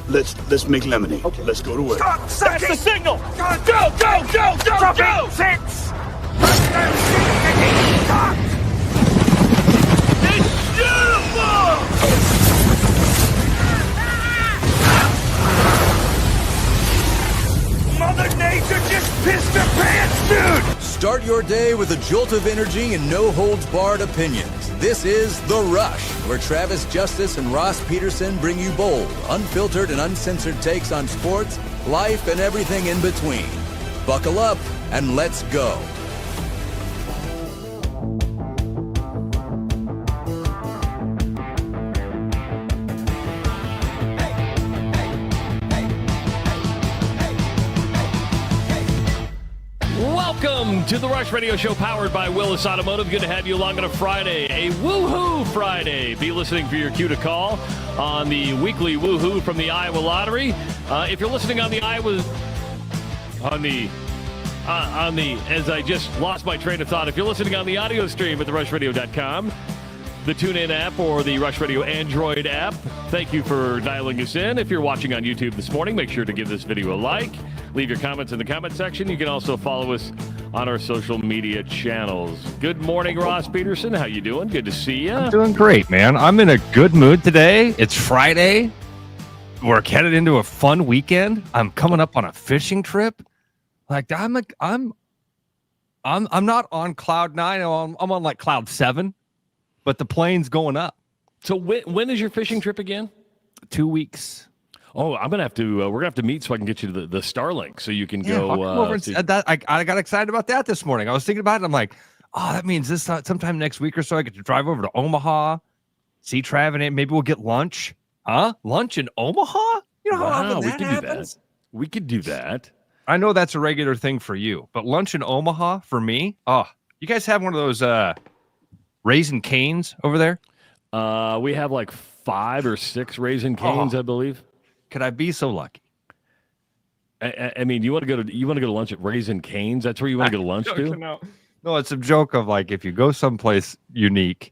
Let's make lemonade. Okay. Let's go to work. That's the signal. Go. Six. It's beautiful. Mother Nature just pissed her pants, dude! Start your day with a jolt of energy and no-holds-barred opinions. This is The Rush, where Travis Justice and Ross Peterson bring you bold, unfiltered, and uncensored takes on sports, life, and everything in between. Buckle up and let's go. Welcome to the Rush Radio Show, powered by Willis Automotive. Good to have you along on a Friday, a Woohoo Friday. Be listening for your cue to call on the weekly Woohoo from the Iowa Lottery. If you're listening on the as I just lost my train of thought, if you're listening on the audio stream at therushradio.com, the TuneIn app, or the Rush Radio Android app, thank you for dialing us in. If you're watching on YouTube this morning, make sure to give this video a like. Leave your comments in the comment section. You can also follow us on our social media channels. Good morning, Ross Peterson. How you doing? Good to see you. I'm doing great, man. I'm in a good mood today. It's Friday. We're headed into a fun weekend. I'm coming up on a fishing trip. Like I'm not on cloud 9. I'm on like cloud 7, but the plane's going up. So when is your fishing trip again? 2 weeks. Oh, I'm gonna have to. We're gonna have to meet so I can get you to the Starlink, so you can go. Over I got excited about that this morning. I was thinking about it. I'm like, oh, that means this sometime next week or so I get to drive over to Omaha, see Trav, and maybe we'll get lunch. Huh? Lunch in Omaha? You know how often that happens? We could do that. I know that's a regular thing for you, but lunch in Omaha for me? Oh, you guys have one of those Raisin Canes over there? We have like 5 or 6 Raisin Canes, I believe. Could I be so lucky? I mean, you want to go to lunch at Raisin Canes? That's where you want to go to lunch to? No, it's a joke of like if you go someplace unique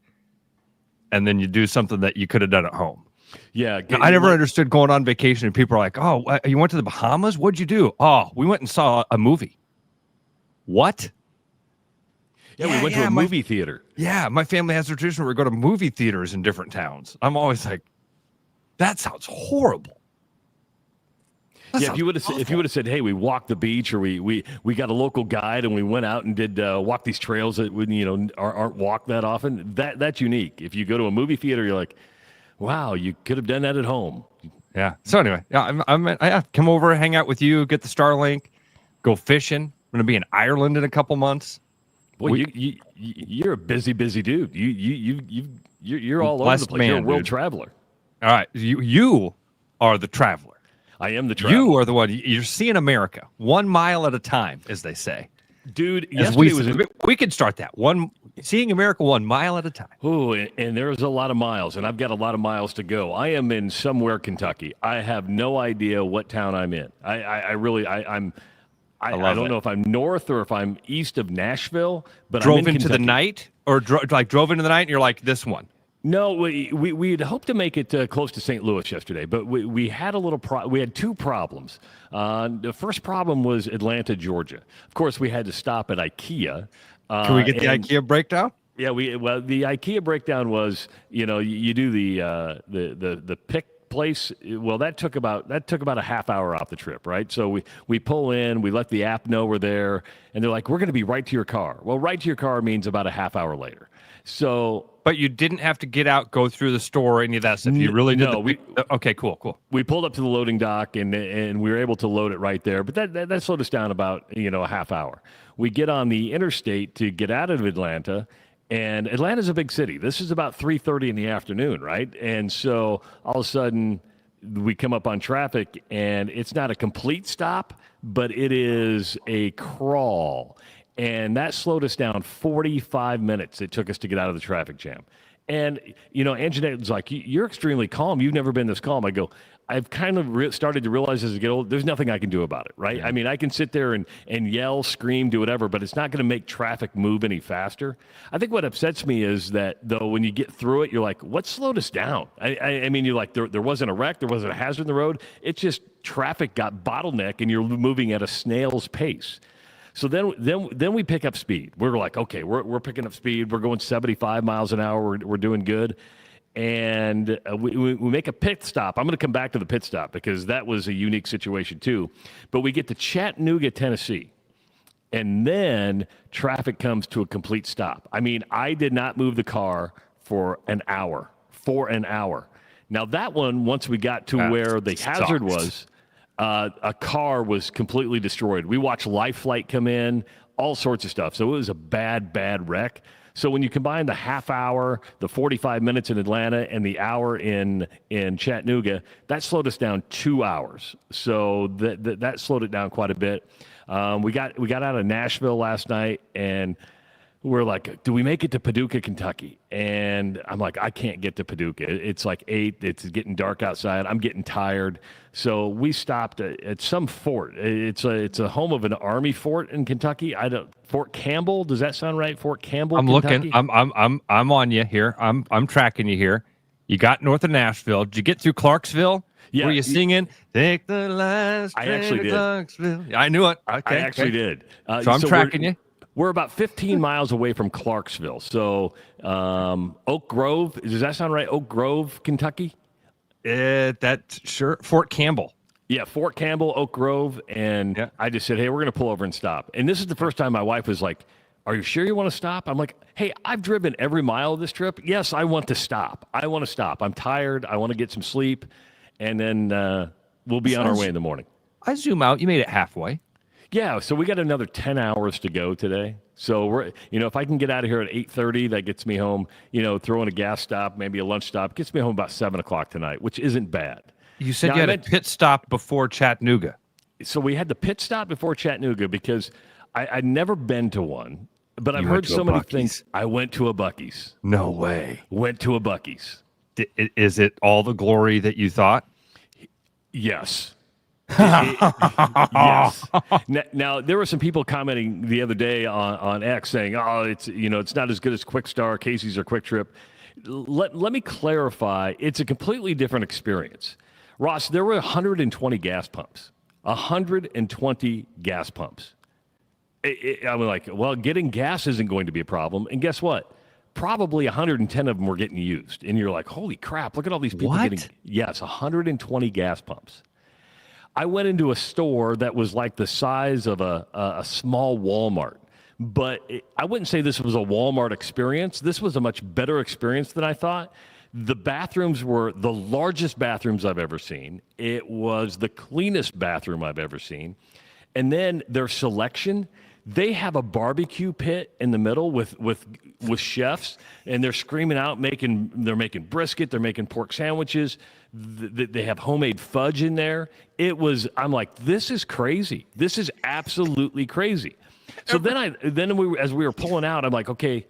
and then you do something that you could have done at home. Yeah. I never understood going on vacation and people are like, oh, you went to the Bahamas? What'd you do? Oh, we went and saw a movie. What? Yeah, we went to a movie theater. Yeah, my family has a tradition where we go to movie theaters in different towns. I'm always like, that sounds horrible. Yeah, if you would have said, hey, we walked the beach, or we got a local guide and we went out and did walk these trails that aren't walked that often, that's unique. If you go to a movie theater, you're like, wow, you could have done that at home. Yeah. So anyway, I come over, hang out with you, get the Starlink, go fishing. I'm going to be in Ireland in a couple months. Boy, you're a busy dude. You're all over the place. You're a world traveler. All right, you are the traveler. I am the traveler. You are the one. You're seeing America 1 mile at a time, as they say. Dude, we could start that. Seeing America 1 mile at a time. Oh, and there's a lot of miles, and I've got a lot of miles to go. I am in somewhere Kentucky. I have no idea what town I'm in. I don't know if I'm north or if I'm east of Nashville, but drove I'm in into Kentucky. the night, or drove into the night, and you're like, this one. No, we'd hoped to make it close to St. Louis yesterday, but we had we had 2 problems. The first problem was Atlanta, Georgia. Of course, we had to stop at IKEA. Can we get the IKEA breakdown? Yeah, the IKEA breakdown was, you do the pick place. Well, that took about a half hour off the trip, right? So we pull in, we let the app know we're there, and they're like, we're going to be right to your car. Well, right to your car means about a half hour later. So, but you didn't have to get out, go through the store, any of that stuff. You really did. Okay, cool. We pulled up to the loading dock and we were able to load it right there. But that slowed us down about a half hour. We get on the interstate to get out of Atlanta, and Atlanta's a big city. This is about 3:30 in the afternoon, right? And so all of a sudden we come up on traffic, and it's not a complete stop, but it is a crawl. And that slowed us down 45 minutes. It took us to get out of the traffic jam. And, Anjanette was like, you're extremely calm. You've never been this calm. I go, I've kind of started to realize as I get older, there's nothing I can do about it, right? Yeah. I mean, I can sit there and yell, scream, do whatever, but it's not going to make traffic move any faster. I think what upsets me is that, though, when you get through it, you're like, what slowed us down? I mean, you're like, there wasn't a wreck, there wasn't a hazard in the road. It's just traffic got bottlenecked, and you're moving at a snail's pace. So then we pick up speed. We're like, okay, we're picking up speed. We're going 75 miles an hour. We're doing good. And we make a pit stop. I'm going to come back to the pit stop because that was a unique situation too. But we get to Chattanooga, Tennessee, and then traffic comes to a complete stop. I mean, I did not move the car for an hour. Now that one, once we got to where the hazard was, a car was completely destroyed. We watched Life Flight come in, all sorts of stuff. So it was a bad wreck. So when you combine the half hour, the 45 minutes in Atlanta, and the hour in Chattanooga, that slowed us down 2 hours. So that slowed it down quite a bit. We got out of Nashville last night, and we're like, do we make it to Paducah, Kentucky? And I'm like, I can't get to Paducah. It's like 8. It's getting dark outside. I'm getting tired. So we stopped at some fort. It's a home of an Army fort in Kentucky. Fort Campbell. Does that sound right? Fort Campbell. I'm Kentucky? looking. I'm on you here. I'm tracking you here. You got north of Nashville. Did you get through Clarksville? Yeah. Were you singing "Take the Last Train I actually to did. Clarksville"? I knew it. Okay, I actually did. So I'm tracking you. We're about 15 miles away from Clarksville. So Oak Grove, does that sound right? Oak Grove, Kentucky? That's sure. Fort Campbell. Yeah, Fort Campbell, Oak Grove. And I just said, hey, we're going to pull over and stop. And this is the first time my wife was like, are you sure you want to stop? I'm like, hey, I've driven every mile of this trip. Yes, I want to stop. I'm tired. I want to get some sleep. And then we'll be on our way in the morning. I zoom out. You made it halfway. Yeah, so we got another 10 hours to go today. So we're, if I can get out of here at 8:30, that gets me home. Throw in a gas stop, maybe a lunch stop, gets me home about 7 o'clock tonight, which isn't bad. You said you had a pit stop before Chattanooga. So we had the pit stop before Chattanooga because I'd never been to one, but I've heard so many things. I went to a Buc-ee's. No way. Went to a Buc-ee's. Is it all the glory that you thought? Yes. Yes. Now there were some people commenting the other day on X saying, "Oh, it's not as good as Quick Star, Casey's, or Quick Trip." Let me clarify. It's a completely different experience. Ross, there were 120 gas pumps. 120 gas pumps. I was like, well, getting gas isn't going to be a problem. And guess what? Probably 110 of them were getting used. And you're like, holy crap! Look at all these people getting. Yes, 120 gas pumps. I went into a store that was like the size of a small Walmart, but I wouldn't say this was a Walmart experience. This was a much better experience than I thought. The bathrooms were the largest bathrooms I've ever seen. It was the cleanest bathroom I've ever seen. And then their selection, they have a barbecue pit in the middle with chefs, and they're screaming out, they're making brisket, they're making pork sandwiches. They have homemade fudge in there. I'm like, this is crazy. This is absolutely crazy. So as we were pulling out, I'm like, okay,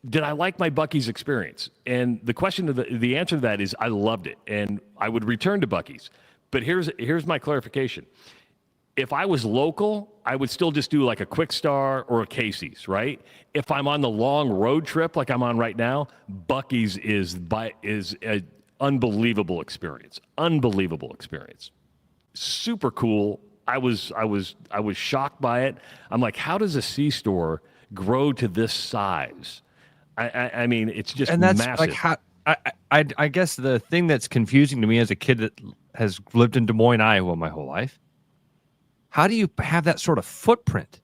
did I like my Buc-ee's experience? And the question the answer to that is I loved it, and I would return to Buc-ee's. But here's my clarification. If I was local, I would still just do like a Quick Star or a Casey's, right? If I'm on the long road trip like I'm on right now, Buc-ee's is an unbelievable experience. Unbelievable experience. Super cool. I was shocked by it. I'm like, how does a C-store grow to this size? I mean, it's just massive. Like how I guess the thing that's confusing to me as a kid that has lived in Des Moines, Iowa my whole life, how do you have that sort of footprint?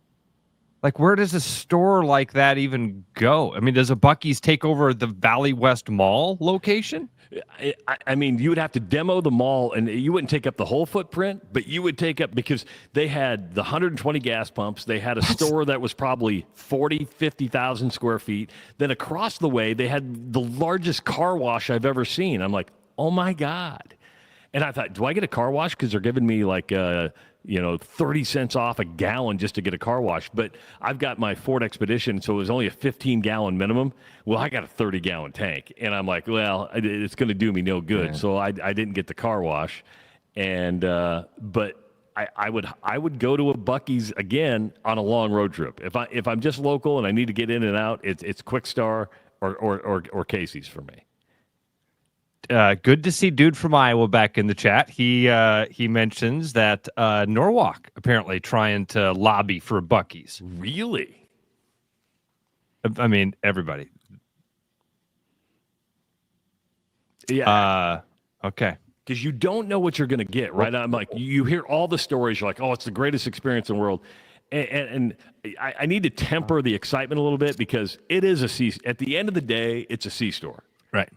Like, where does a store like that even go? I mean, does a Buc-ee's take over the Valley West Mall location? I mean, you would have to demo the mall, and you wouldn't take up the whole footprint, but you would take up, because they had the 120 gas pumps. They had a store that was probably 50,000 square feet. Then across the way, they had the largest car wash I've ever seen. I'm like, oh my God. And I thought, do I get a car wash? Because they're giving me like 30 cents off a gallon just to get a car wash. But I've got my Ford Expedition, so it was only a 15-gallon minimum. Well, I got a 30-gallon tank, and I'm like, well, it's going to do me no good. Yeah. So I didn't get the car wash, and but I would go to a Buc-ee's again on a long road trip. If I'm just local and I need to get in and out, it's Quick Star or Casey's for me. Good to see dude from Iowa back in the chat. He mentions that Norwalk apparently trying to lobby for Buc-ee's. Really? I mean, everybody. Yeah. Okay. Because you don't know what you're going to get, right? I'm like, you hear all the stories. You're like, oh, it's the greatest experience in the world. And I need to temper the excitement a little bit because it is a C. At the end of the day, it's a C-store. Right.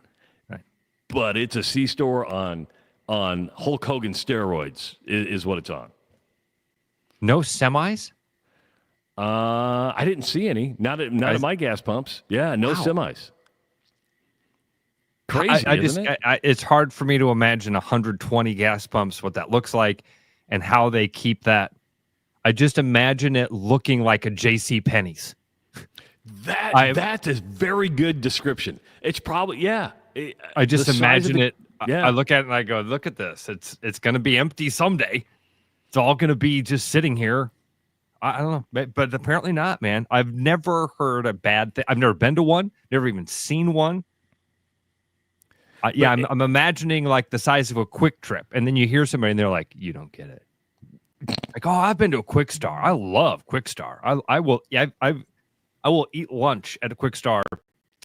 But it's a C-store on Hulk Hogan steroids is what it's on. No semis? I didn't see any. Not at my gas pumps. Yeah, no semis. Crazy, isn't it? It's hard for me to imagine 120 gas pumps, what that looks like, and how they keep that. I just imagine it looking like a J.C. Penney's. That's a very good description. It's probably, yeah. I just imagine it. Yeah. I look at it and I go, look at this. It's going to be empty someday. It's all going to be just sitting here. I don't know, but apparently not, man. I've never heard a bad thing. I've never been to one, never even seen one. I'm imagining like the size of a Quick Trip, and then you hear somebody and they're like, "You don't get it." Like, oh, I've been to a Quick Star. I love Quick Star. I will eat lunch at a Quick Star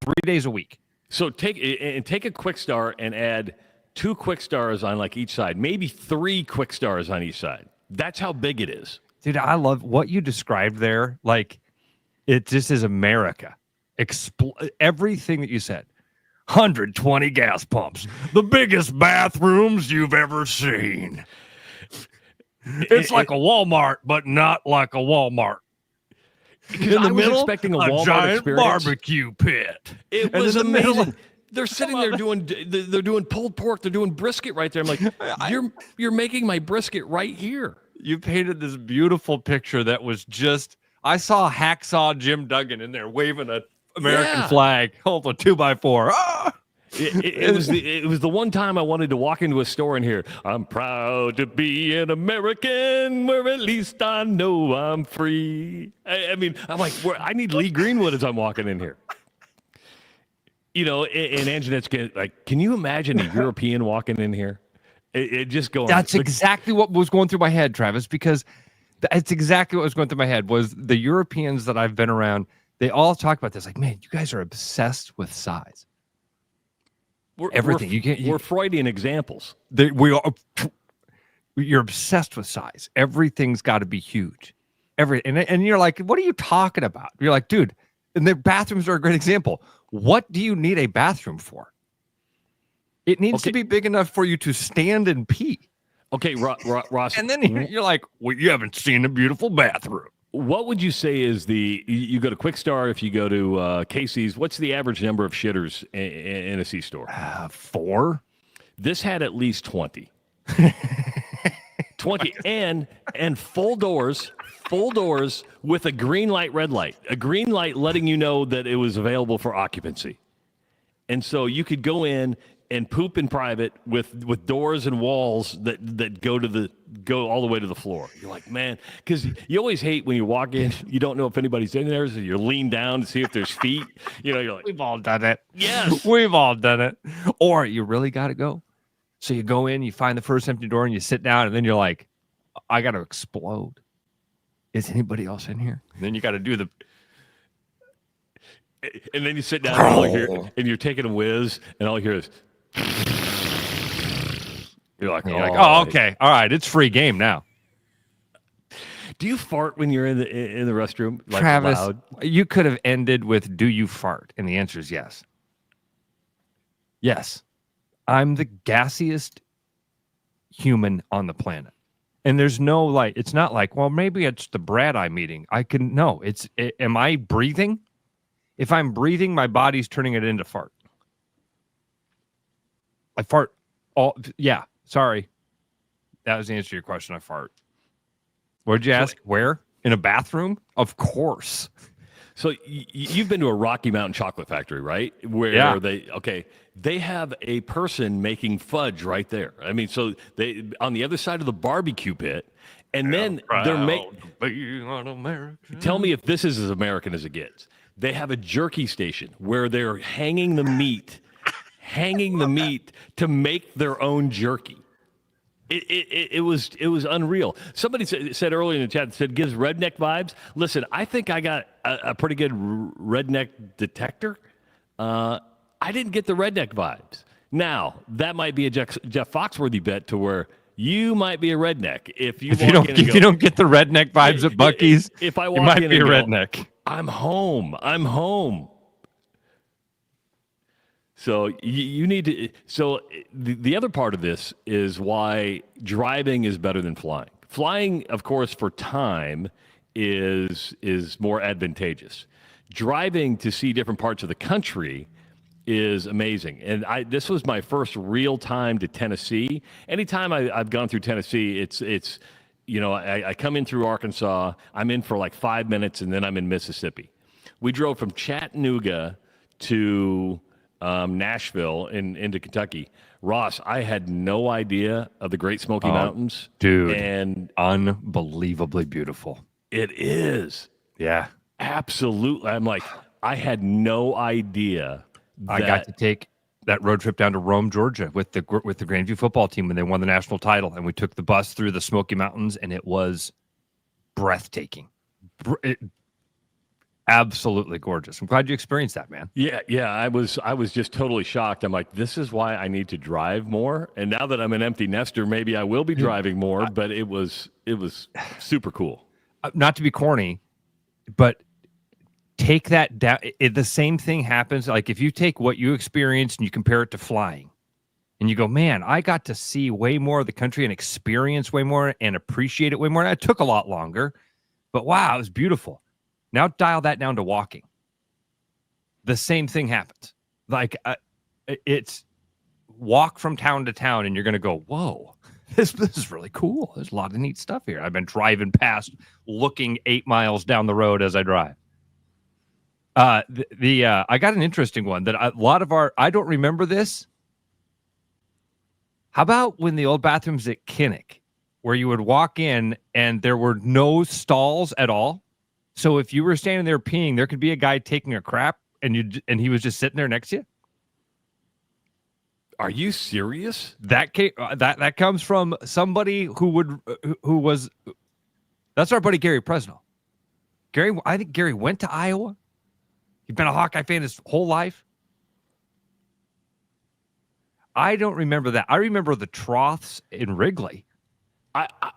3 days a week. So take a Quick Star and add 2 Quick Stars on like each side, maybe 3 Quick Stars on each side. That's how big it is. Dude, I love what you described there. Like, it just is America. Everything that you said. 120 gas pumps. The biggest bathrooms you've ever seen. It's like a Walmart, but not like a Walmart. In the middle, expecting a Walmart giant experience. Barbecue pit. It was amazing. They're sitting there doing pulled pork. They're doing brisket right there. I'm like, you're making my brisket right here. You painted this beautiful picture that was just. I saw Hacksaw Jim Duggan in there waving a American flag, hold a 2x4. Ah! It was the one time I wanted to walk into a store and hear, "I'm proud to be an American, where at least I know I'm free." I mean, I'm like, I need Lee Greenwood as I'm walking in here. And Anjanette's like, can you imagine a European walking in here? It just going. That's exactly what was going through my head, Travis, because that's exactly what was going through my head was the Europeans that I've been around. They all talk about this. Like, man, you guys are obsessed with size. Everything. We're Freudian examples. You're obsessed with size. Everything's got to be huge. And you're like, what are you talking about? You're like, dude, and the bathrooms are a great example. What do you need a bathroom for? It needs to be big enough for you to stand and pee. Okay, Ross. And then you're like, well, you haven't seen a beautiful bathroom. What would you say is you go to Quick Star, if you go to Casey's, what's the average number of shitters in a C-store? 4. This had at least 20. 20 and full doors with a green light, red light. A green light letting you know that it was available for occupancy. And so you could go in and poop in private with doors and walls that go all the way to the floor. You're like, man, because you always hate when you walk in, you don't know if anybody's in there, so you lean down to see if there's feet. You're like, we've all done it. Yes, we've all done it. Or you really got to go. So you go in, you find the first empty door, and you sit down, and then you're like, I got to explode. Is anybody else in here? And then you got to do the. And then you sit down and all you hear, and you're taking a whiz, and all you hear is. You're like, oh, okay, all right, it's free game now. Do you fart when you're in the restroom? Like, Travis, loud? You could have ended with, "Do you fart?" And the answer is yes. Yes, I'm the gassiest human on the planet, and there's no it's not like, well, maybe it's the brat I'm eating. Am I breathing? If I'm breathing, my body's turning it into fart. I fart all. Yeah, sorry. That was the answer to your question. I fart. What'd you ask? Where? In a bathroom? Of course. So you've been to a Rocky Mountain chocolate factory, right? Where they have a person making fudge right there. I mean, so they on the other side of the barbecue pit, and then they're making. Tell me if this is as American as it gets. They have a jerky station where they're hanging the meat to make their own jerky. It was unreal. Somebody said earlier in the chat, said gives redneck vibes. Listen, I think I got a pretty good redneck detector. I didn't get the redneck vibes. Now that might be a Jeff Foxworthy bet to where you might be a redneck if you don't get the redneck vibes at Buc-ee's. If I walk you might in be a and redneck. I'm home. So you need to. So the other part of this is why driving is better than flying. Flying, of course, for time is more advantageous. Driving to see different parts of the country is amazing. And this was my first real time to Tennessee. Anytime I've gone through Tennessee, it's I come in through Arkansas. I'm in for like 5 minutes, and then I'm in Mississippi. We drove from Chattanooga to Nashville into Kentucky. Ross, I had no idea of the Great Smoky Mountains. Dude, and unbelievably beautiful. It is. Yeah. Absolutely. I'm like, I had no idea. I got to take that road trip down to Rome, Georgia with the Grandview football team when they won the national title, and we took the bus through the Smoky Mountains, and it was breathtaking. Absolutely gorgeous. I'm glad you experienced that, man. Yeah. I was just totally shocked. I'm like, this is why I need to drive more. And now that I'm an empty nester, maybe I will be driving more. But it was super cool. Not to be corny, but take that down. The same thing happens. Like if you take what you experienced and you compare it to flying, and you go, man, I got to see way more of the country and experience way more and appreciate it way more. And it took a lot longer, but wow, it was beautiful. Now dial that down to walking. The same thing happens. Like it's walk from town to town, and you're going to go, whoa, this is really cool. There's a lot of neat stuff here. I've been driving past, looking 8 miles down the road as I drive. I got an interesting one that I don't remember this. How about when the old bathrooms at Kinnick, where you would walk in and there were no stalls at all? So if you were standing there peeing, there could be a guy taking a crap, and he was just sitting there next to you. Are you serious? That comes from somebody who was. That's our buddy Gary Presnell. I think Gary went to Iowa. He's been a Hawkeye fan his whole life. I don't remember that. I remember the troughs in Wrigley.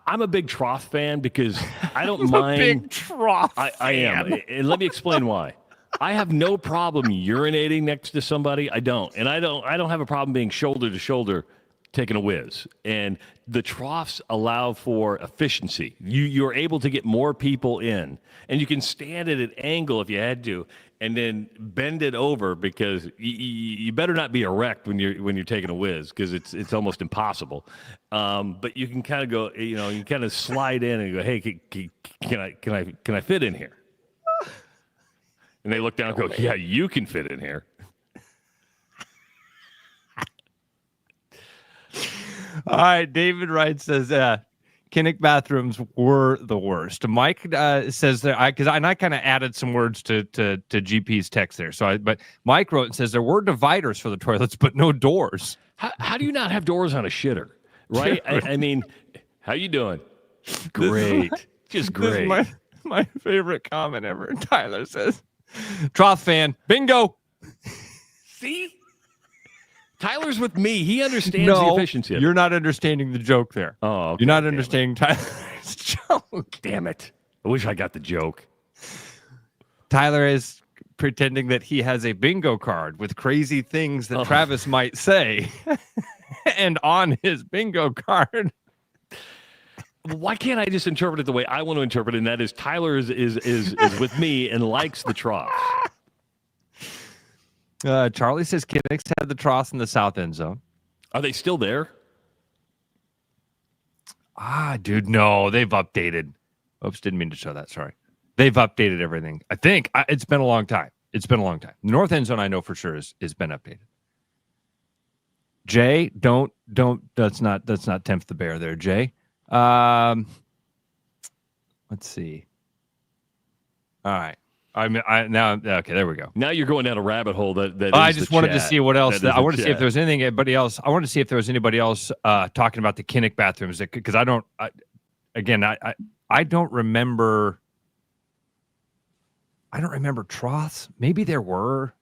I'm a big trough fan because I don't mind. A big trough. I am. And let me explain why. I have no problem urinating next to somebody. I don't. And I don't have a problem being shoulder to shoulder taking a whiz. And the troughs allow for efficiency. You're able to get more people in. And you can stand at an angle if you had to, and then bend it over, because you better not be erect when you're taking a whiz, because it's almost impossible. But you can kind of go, you kind of slide in and go, hey, can I fit in here? And they look down and go, yeah, you can fit in here. All right, David Wright says Kinnick bathrooms were the worst. Mike says that I kind of added some words to GP's text there. But Mike wrote and says there were dividers for the toilets, but no doors. How do you not have doors on a shitter? Right? I mean, how you doing? Great, just great. This is my favorite comment ever. Tyler says, "Trough fan, bingo." See. Tyler's with me. He understands the efficiency. You're not understanding the joke there. Oh, okay, you're not understanding Tyler's joke. Damn it. I wish I got the joke. Tyler is pretending that he has a bingo card with crazy things that Travis might say. And on his bingo card. Why can't I just interpret it the way I want to interpret it? And that is Tyler is with me and likes the trough. Charlie says Kinnick's had the troughs in the south end zone. Are they still there? Dude, no, they've updated. Oops, didn't mean to show that. Sorry. They've updated everything. I think it's been a long time. It's been a long time. The north end zone, I know for sure, is been updated. Jay, don't. That's not tempt the bear there, Jay. Let's see. All right. Okay. There we go. Now you're going down a rabbit hole. I just wanted to see what else. I want to see if there's anybody else. I want to see if there was anybody else talking about the Kinnick bathrooms, because I don't. I don't remember. I don't remember troughs. Maybe there were,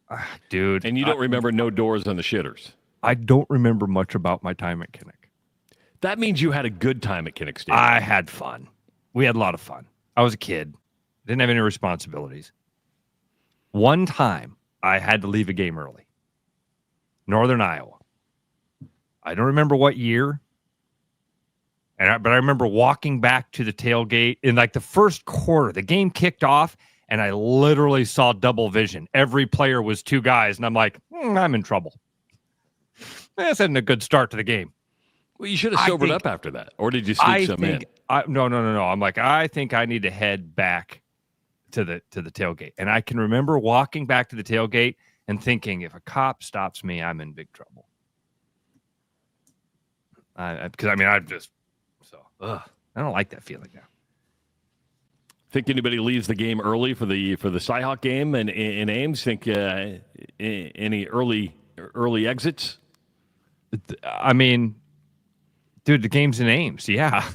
dude. And you don't remember no doors on the shitters. I don't remember much about my time at Kinnick. That means you had a good time at Kinnick Stadium. I had fun. We had a lot of fun. I was a kid. Didn't have any responsibilities. One time, I had to leave a game early. Northern Iowa. I don't remember what year. But I remember walking back to the tailgate in like the first quarter. The game kicked off, and I literally saw double vision. Every player was two guys, and I'm like, I'm in trouble. This isn't a good start to the game. Well, you should have sobered up after that. Or did you sneak some in? No. I'm like, I think I need to head back to the tailgate. And I can remember walking back to the tailgate and thinking, if a cop stops me, I'm in big trouble. Because I don't like that feeling now. Think anybody leaves the game early for the Cyhawk game in Ames? Think any early exits? I mean, dude, the game's in Ames. Yeah.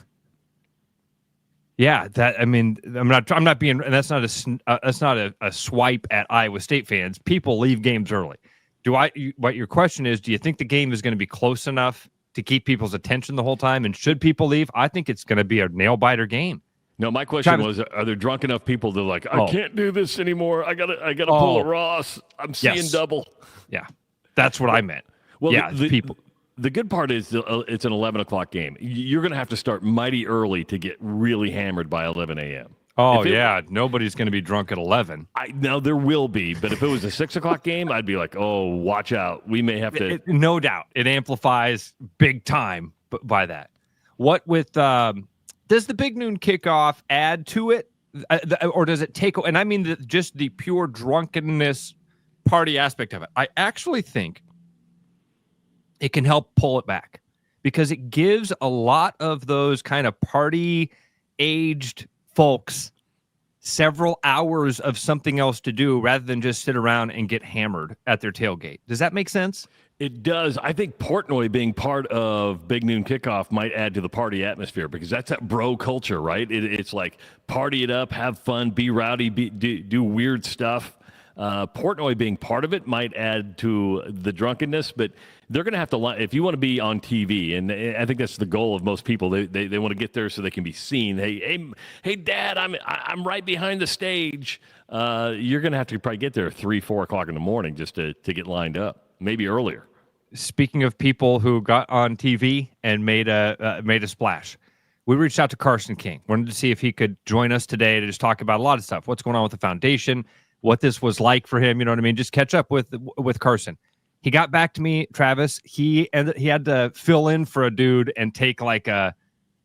I'm not being. That's not a swipe at Iowa State fans. People leave games early. What your question is? Do you think the game is going to be close enough to keep people's attention the whole time? And should people leave? I think it's going to be a nail biter game. No, my question was: are there drunk enough people to like? I can't do this anymore. I gotta pull a Ross. I'm seeing double. Yeah, that's what I meant. Well, yeah, people. The good part is it's an 11 o'clock game. You're going to have to start mighty early to get really hammered by 11 a.m. Oh, yeah. Nobody's going to be drunk at 11. Now, there will be. But if it was a 6 o'clock game, I'd be like, oh, watch out. We may have to. No doubt. It amplifies big time by that. What with does the Big Noon kickoff add to it? Or does it take? And I mean just the pure drunkenness party aspect of it. I actually think it can help pull it back, because it gives a lot of those kind of party-aged folks several hours of something else to do rather than just sit around and get hammered at their tailgate. Does that make sense? It does. I think Portnoy being part of Big Noon Kickoff might add to the party atmosphere, because that's that bro culture, right? It's like party it up, have fun, be rowdy, do weird stuff. Portnoy being part of it might add to the drunkenness, but they're going to have to, if you want to be on TV, and I think that's the goal of most people, they want to get there so they can be seen. Hey, Dad, I'm right behind the stage. You're going to have to probably get there 3-4 o'clock in the morning just to get lined up, maybe earlier. Speaking of people who got on TV and made a splash, we reached out to Carson King. Wanted to see if he could join us today to just talk about a lot of stuff. What's going on with the foundation, what this was like for him, you know what I mean? Just catch up with Carson. He got back to me, Travis. He had to fill in for a dude and take so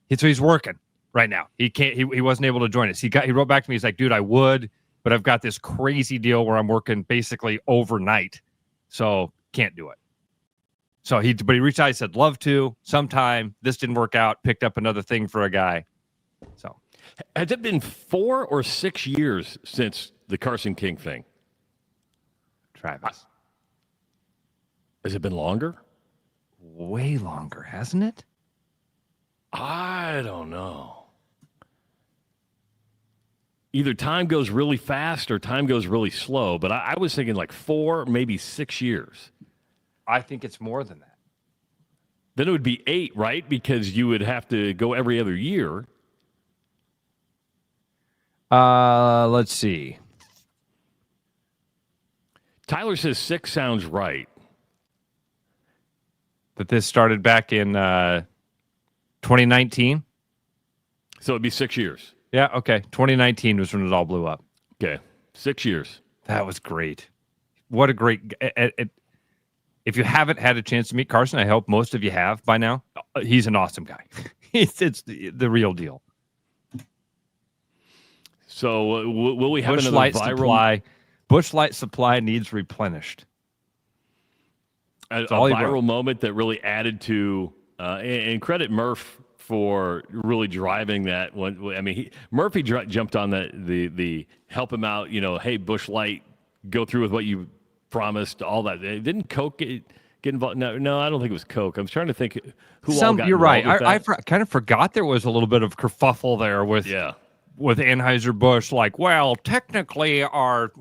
he's working right now. He wasn't able to join us. He wrote back to me. He's like, dude, I would, but I've got this crazy deal where I'm working basically overnight, so can't do it. But he reached out. He said, love to sometime. This didn't work out. Picked up another thing for a guy. So, has it been 4 or 6 years since the Carson King thing? Travis, has it been longer? Way longer, hasn't it? I don't know. Either time goes really fast or time goes really slow, but I was thinking like 4, maybe 6 years. I think it's more than that. Then it would be 8, right? Because you would have to go every other year. Let's see. Tyler says 6 sounds right. That this started back in 2019. So it'd be 6 years. Yeah, okay. 2019 was when it all blew up. Okay, 6 years. That was great. What a great... If you haven't had a chance to meet Carson, I hope most of you have by now. He's an awesome guy. It's the real deal. So will we have Busch another Light viral supply? Busch Light supply needs replenished. a viral moment that really added to and credit Murph for really driving that one. I mean, Murphy jumped on the help him out. Hey, Busch Light, go through with what you promised. All that. Didn't Coke get involved? No, I don't think it was Coke. I'm trying to think who all got You're right. I that. kind of forgot there was a little bit of kerfuffle there with Anheuser-Busch. Like, well, technically our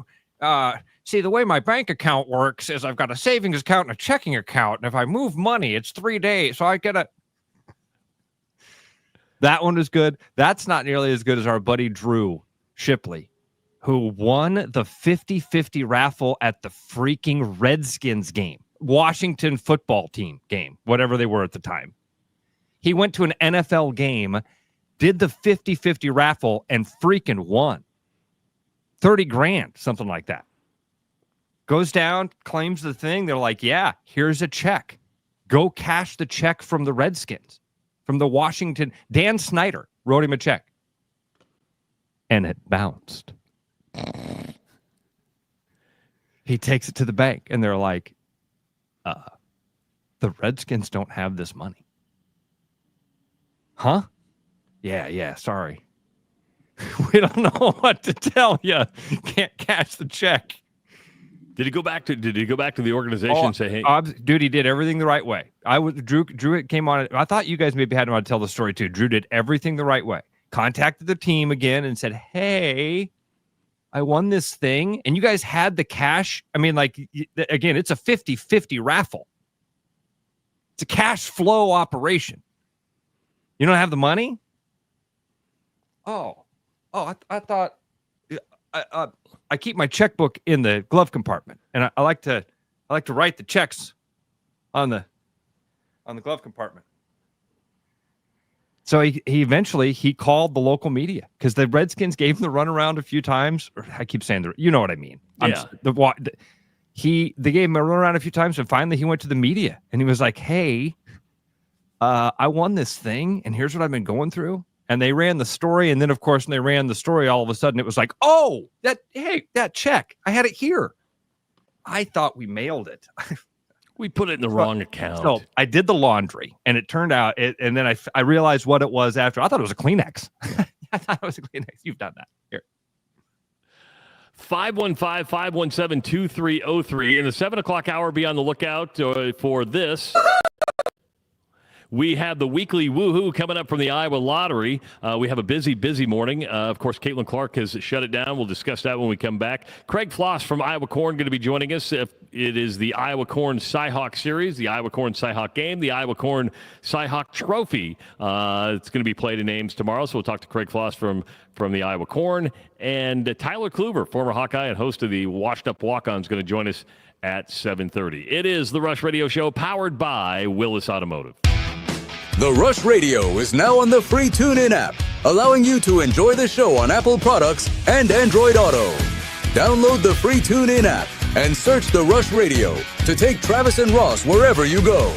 see, the way my bank account works is I've got a savings account and a checking account, and if I move money, it's 3 days, so I get a. That one is good. That's not nearly as good as our buddy Drew Shipley, who won the 50-50 raffle at the freaking Redskins game, Washington football team game, whatever they were at the time. He went to an NFL game, did the 50-50 raffle, and freaking won. 30 grand, something like that. Goes down, claims the thing. They're like, yeah, here's a check. Go cash the check from the Redskins, from the Washington. Dan Snyder wrote him a check. And it bounced. He takes it to the bank, and they're like, the Redskins don't have this money. Huh? Yeah, sorry. We don't know what to tell you. Can't cash the check. Did he go back to the organization and say, hey? Dude, he did everything the right way. Drew came on. I thought you guys maybe had him on to tell the story too. Drew did everything the right way. Contacted the team again and said, hey, I won this thing. And you guys had the cash. I mean, like, again, it's a 50-50 raffle. It's a cash flow operation. You don't have the money? I thought I keep my checkbook in the glove compartment, and I like to write the checks on the glove compartment. So he eventually called the local media because the Redskins gave him the runaround a few times. I keep saying you know what I mean. Yeah. They gave him a runaround a few times, and finally he went to the media and he was like, "Hey, I won this thing, and here's what I've been going through." And they ran the story, and then, of course, when they ran the story, all of a sudden it was like, oh, that check. I had it here. I thought we mailed it. We put it in the wrong account. So I did the laundry, and it turned out, and then I realized what it was after. I thought it was a Kleenex. I thought it was a Kleenex. You've done that. Here. 515-517-2303. In the 7 o'clock hour, be on the lookout for this. We have the weekly woohoo coming up from the Iowa Lottery. We have a busy morning. Of course, Caitlin Clark has shut it down. We'll discuss that when we come back. Craig Floss from Iowa Corn going to be joining us. It is the Iowa Corn Cyhawk Series, the Iowa Corn Cyhawk Game, the Iowa Corn Cyhawk Trophy. It's going to be played in Ames tomorrow, so we'll talk to Craig Floss from the Iowa Corn. And Tyler Kluver, former Hawkeye and host of the Washed-Up Walkons, going to join us at 7:30. It is the Rush Radio Show, powered by Willis Automotive. The Rush Radio is now on the free TuneIn app, allowing you to enjoy the show on Apple products and Android Auto. Download the free TuneIn app and search The Rush Radio to take Travis and Ross wherever you go.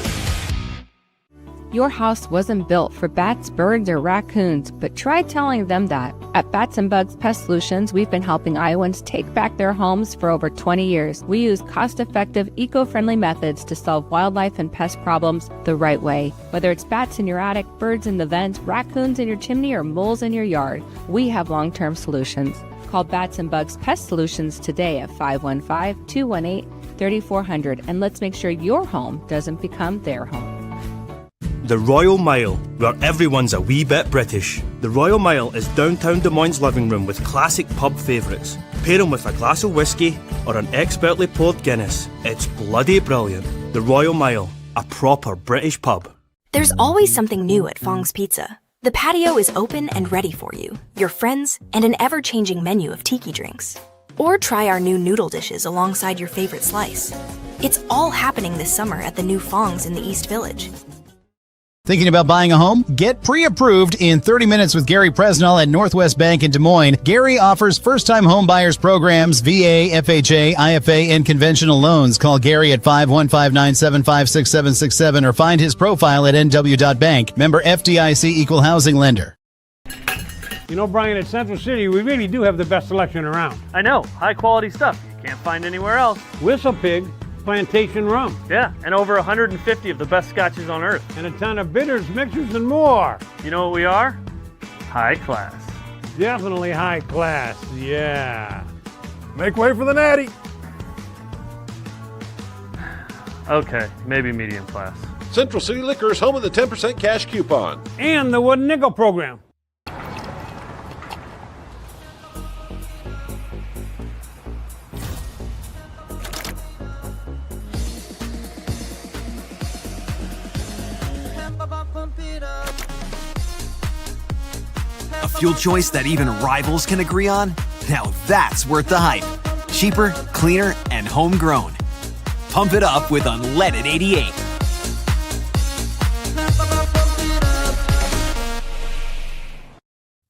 Your house wasn't built for bats, birds, or raccoons, but try telling them that. At Bats and Bugs Pest Solutions, we've been helping Iowans take back their homes for over 20 years. We use cost-effective, eco-friendly methods to solve wildlife and pest problems the right way. Whether it's bats in your attic, birds in the vents, raccoons in your chimney, or moles in your yard, we have long-term solutions. Call Bats and Bugs Pest Solutions today at 515-218-3400, and let's make sure your home doesn't become their home. The Royal Mile, where everyone's a wee bit British. The Royal Mile is downtown Des Moines' living room with classic pub favourites. Pair them with a glass of whiskey or an expertly poured Guinness. It's bloody brilliant. The Royal Mile, a proper British pub. There's always something new at Fong's Pizza. The patio is open and ready for you, your friends, and an ever-changing menu of tiki drinks. Or try our new noodle dishes alongside your favorite slice. It's all happening this summer at the new Fong's in the East Village. Thinking about buying a home? Get pre-approved in 30 minutes with Gary Presnell at Northwest Bank in Des Moines. Gary offers first-time home buyers programs, VA, FHA, IFA, and conventional loans. Call Gary at 515-975-6767 or find his profile at nw.bank. Member FDIC Equal Housing Lender. You know, Brian, at Central City, we really do have the best selection around. I know, high quality stuff you can't find anywhere else. Whistle Pig Plantation Rum. Yeah, and over 150 of the best scotches on earth. And a ton of bitters, mixers, and more. You know what we are? High class. Definitely high class, yeah. Make way for the natty. Okay, maybe medium class. Central City Liquor is home of the 10% cash coupon. And the Wooden Nickel program. A fuel choice that even rivals can agree on? Now that's worth the hype. Cheaper, cleaner, and homegrown. Pump it up with Unleaded 88.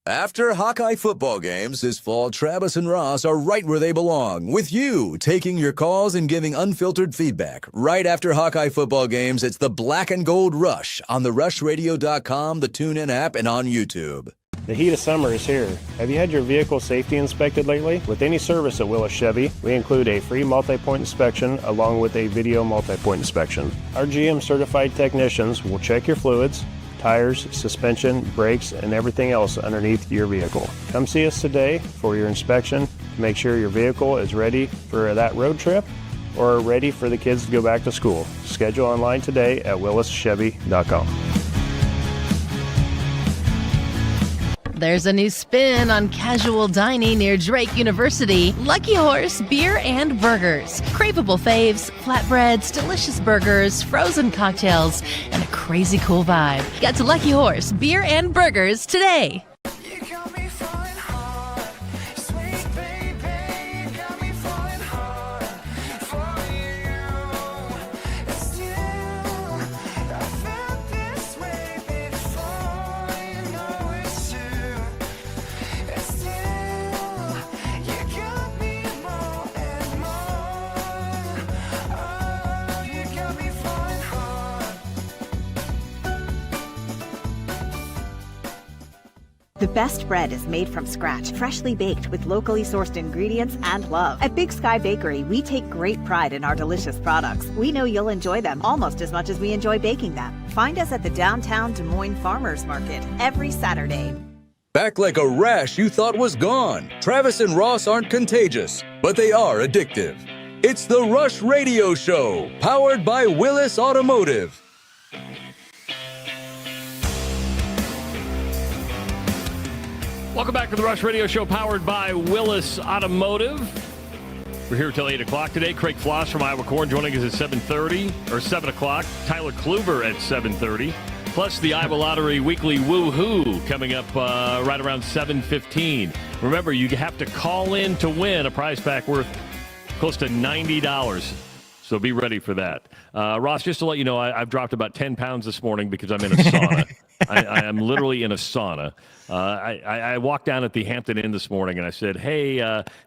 After Hawkeye football games this fall, Travis and Ross are right where they belong, with you taking your calls and giving unfiltered feedback. Right after Hawkeye football games, it's the Black and Gold Rush on the rushradio.com, the TuneIn app, and on YouTube. The heat of summer is here. Have you had your vehicle safety inspected lately? With any service at Willis Chevy, we include a free multi-point inspection along with a video multi-point inspection. Our GM certified technicians will check your fluids, tires, suspension, brakes, and everything else underneath your vehicle. Come see us today for your inspection to make sure your vehicle is ready for that road trip or ready for the kids to go back to school. Schedule online today at willischevy.com. There's a new spin on casual dining near Drake University. Lucky Horse Beer and Burgers. Craveable faves, flatbreads, delicious burgers, frozen cocktails, and a crazy cool vibe. Get to Lucky Horse Beer and Burgers today. The best bread is made from scratch, freshly baked with locally sourced ingredients and love. At Big Sky Bakery, we take great pride in our delicious products. We know you'll enjoy them almost as much as we enjoy baking them. Find us at the downtown Des Moines Farmers Market every Saturday. Back like a rash you thought was gone. Travis and Ross aren't contagious, but they are addictive. It's the Rush Radio Show, powered by Willis Automotive. Welcome back to the Rush Radio Show, powered by Willis Automotive. We're here till 8 o'clock today. Craig Floss from Iowa Corn joining us at 7:30 or 7 o'clock. Tyler Kluver at 7:30. Plus the Iowa Lottery Weekly Woohoo coming up right around 7:15. Remember, you have to call in to win a prize pack worth close to $90. So be ready for that. Ross, just to let you know, I've dropped about 10 pounds this morning because I'm in a sauna. I am literally in a sauna. I walked down at the Hampton Inn this morning and I said, hey,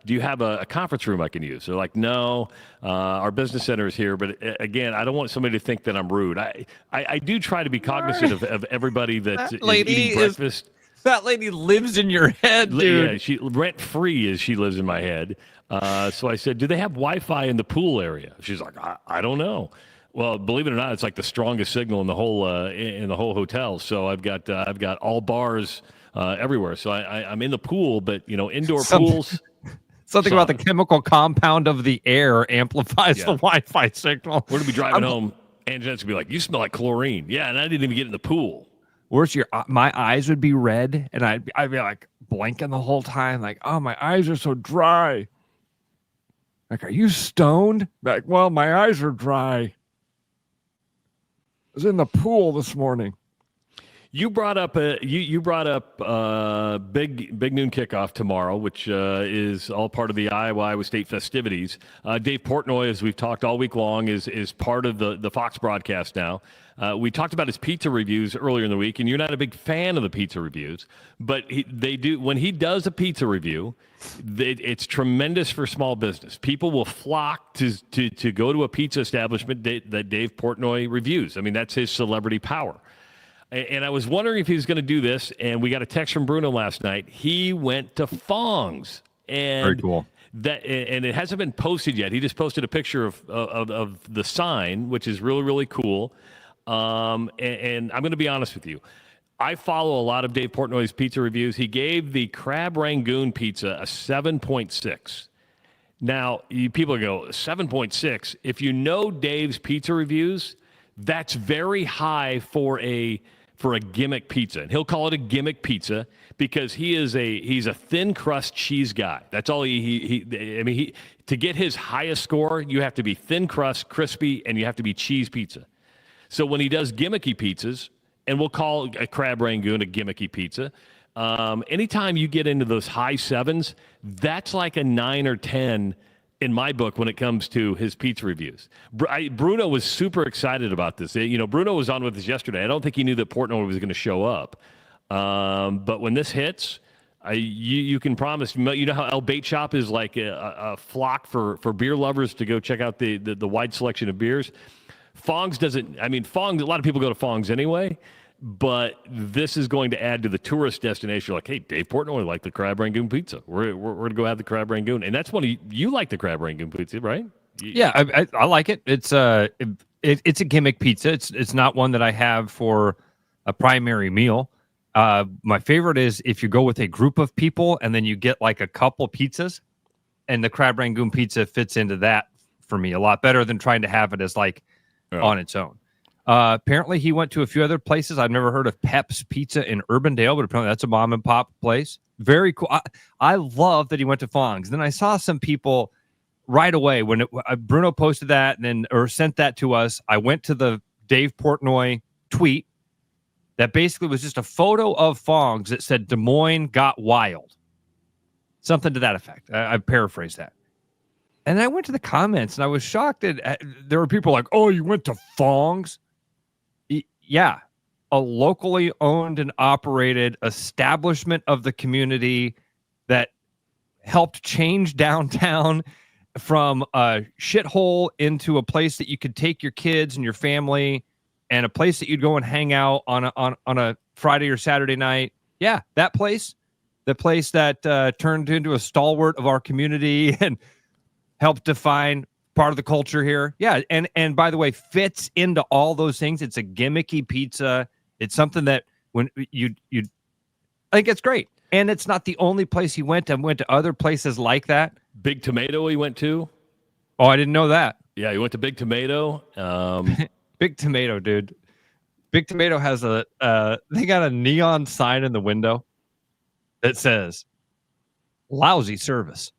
do you have a conference room I can use? They're like, no, our business center is here. But again, I don't want somebody to think that I'm rude. I do try to be cognizant of everybody that's eating breakfast. That lady lives in your head, dude. Yeah, she rent-free as she lives in my head. So I said, do they have Wi-Fi in the pool area? She's like, I don't know. Well, believe it or not, it's like the strongest signal in the whole hotel. So I've got all bars everywhere. So I'm in the pool, but indoor pools. Something about the chemical compound of the air amplifies the Wi-Fi signal. We're gonna be driving home, and Jen's gonna be like, "You smell like chlorine." Yeah, and I didn't even get in the pool. Where's my eyes would be red, and I'd be like blinking the whole time, like, oh, my eyes are so dry. Like, are you stoned? Like, well, my eyes are dry. I was in the pool this morning. You brought up big noon kickoff tomorrow, which is all part of the Iowa State festivities. Dave Portnoy, as we've talked all week long, is part of the Fox broadcast now. We talked about his pizza reviews earlier in the week, and you're not a big fan of the pizza reviews, but when he does a pizza review, it's tremendous for small business. People will flock to go to a pizza establishment that Dave Portnoy reviews. I mean, that's his celebrity power. And I was wondering if he was going to do this, and we got a text from Bruno last night. He went to Fong's. And very cool. And it hasn't been posted yet. He just posted a picture of the sign, which is really, really cool. And I'm going to be honest with you. I follow a lot of Dave Portnoy's pizza reviews. He gave the Crab Rangoon pizza a 7.6. Now, people go, 7.6. If you know Dave's pizza reviews, that's very high for a gimmick pizza. And he'll call it a gimmick pizza because he's a thin crust cheese guy. That's all to get his highest score, you have to be thin crust, crispy, and you have to be cheese pizza. So when he does gimmicky pizzas, and we'll call a Crab Rangoon a gimmicky pizza, anytime you get into those high 7s, that's like a 9 or 10 in my book when it comes to his pizza reviews. Bruno was super excited about this. Bruno was on with us yesterday. I don't think he knew that Portnoy was going to show up. But when this hits, you can promise. You know how El Bait Shop is like a flock for beer lovers to go check out the wide selection of beers. Fong's doesn't. I mean, Fong's. A lot of people go to Fong's anyway. But this is going to add to the tourist destination. Like, hey, Dave Portnoy liked the Crab Rangoon pizza. We're going to go have the Crab Rangoon. And that's one you like the Crab Rangoon pizza, right? Yeah, I like it. It's a gimmick pizza. It's not one that I have for a primary meal. My favorite is if you go with a group of people and then you get like a couple pizzas, and the Crab Rangoon pizza fits into that for me a lot better than trying to have it as like on its own. Apparently he went to a few other places. I've never heard of Pep's Pizza in Urbandale, but apparently that's a mom and pop place. Very cool. I love that he went to Fong's. Then I saw some people right away when Bruno posted that or sent that to us. I went to the Dave Portnoy tweet that basically was just a photo of Fong's that said Des Moines got wild. Something to that effect. I paraphrased that. And I went to the comments and I was shocked that there were people like, oh, you went to Fong's? Yeah, a locally owned and operated establishment of the community that helped change downtown from a shithole into a place that you could take your kids and your family and a place that you'd go and hang out on a Friday or Saturday night. Yeah, that place, the place that turned into a stalwart of our community and helped define part of the culture here. Yeah, and by the way, fits into all those things. It's a gimmicky pizza. It's something that when you I think it's great. And it's not the only place he went. I went to other places like that. Big Tomato he went to. Oh, I didn't know that. Yeah, he went to Big Tomato. Big Tomato, dude. Big Tomato has they got a neon sign in the window that says lousy service.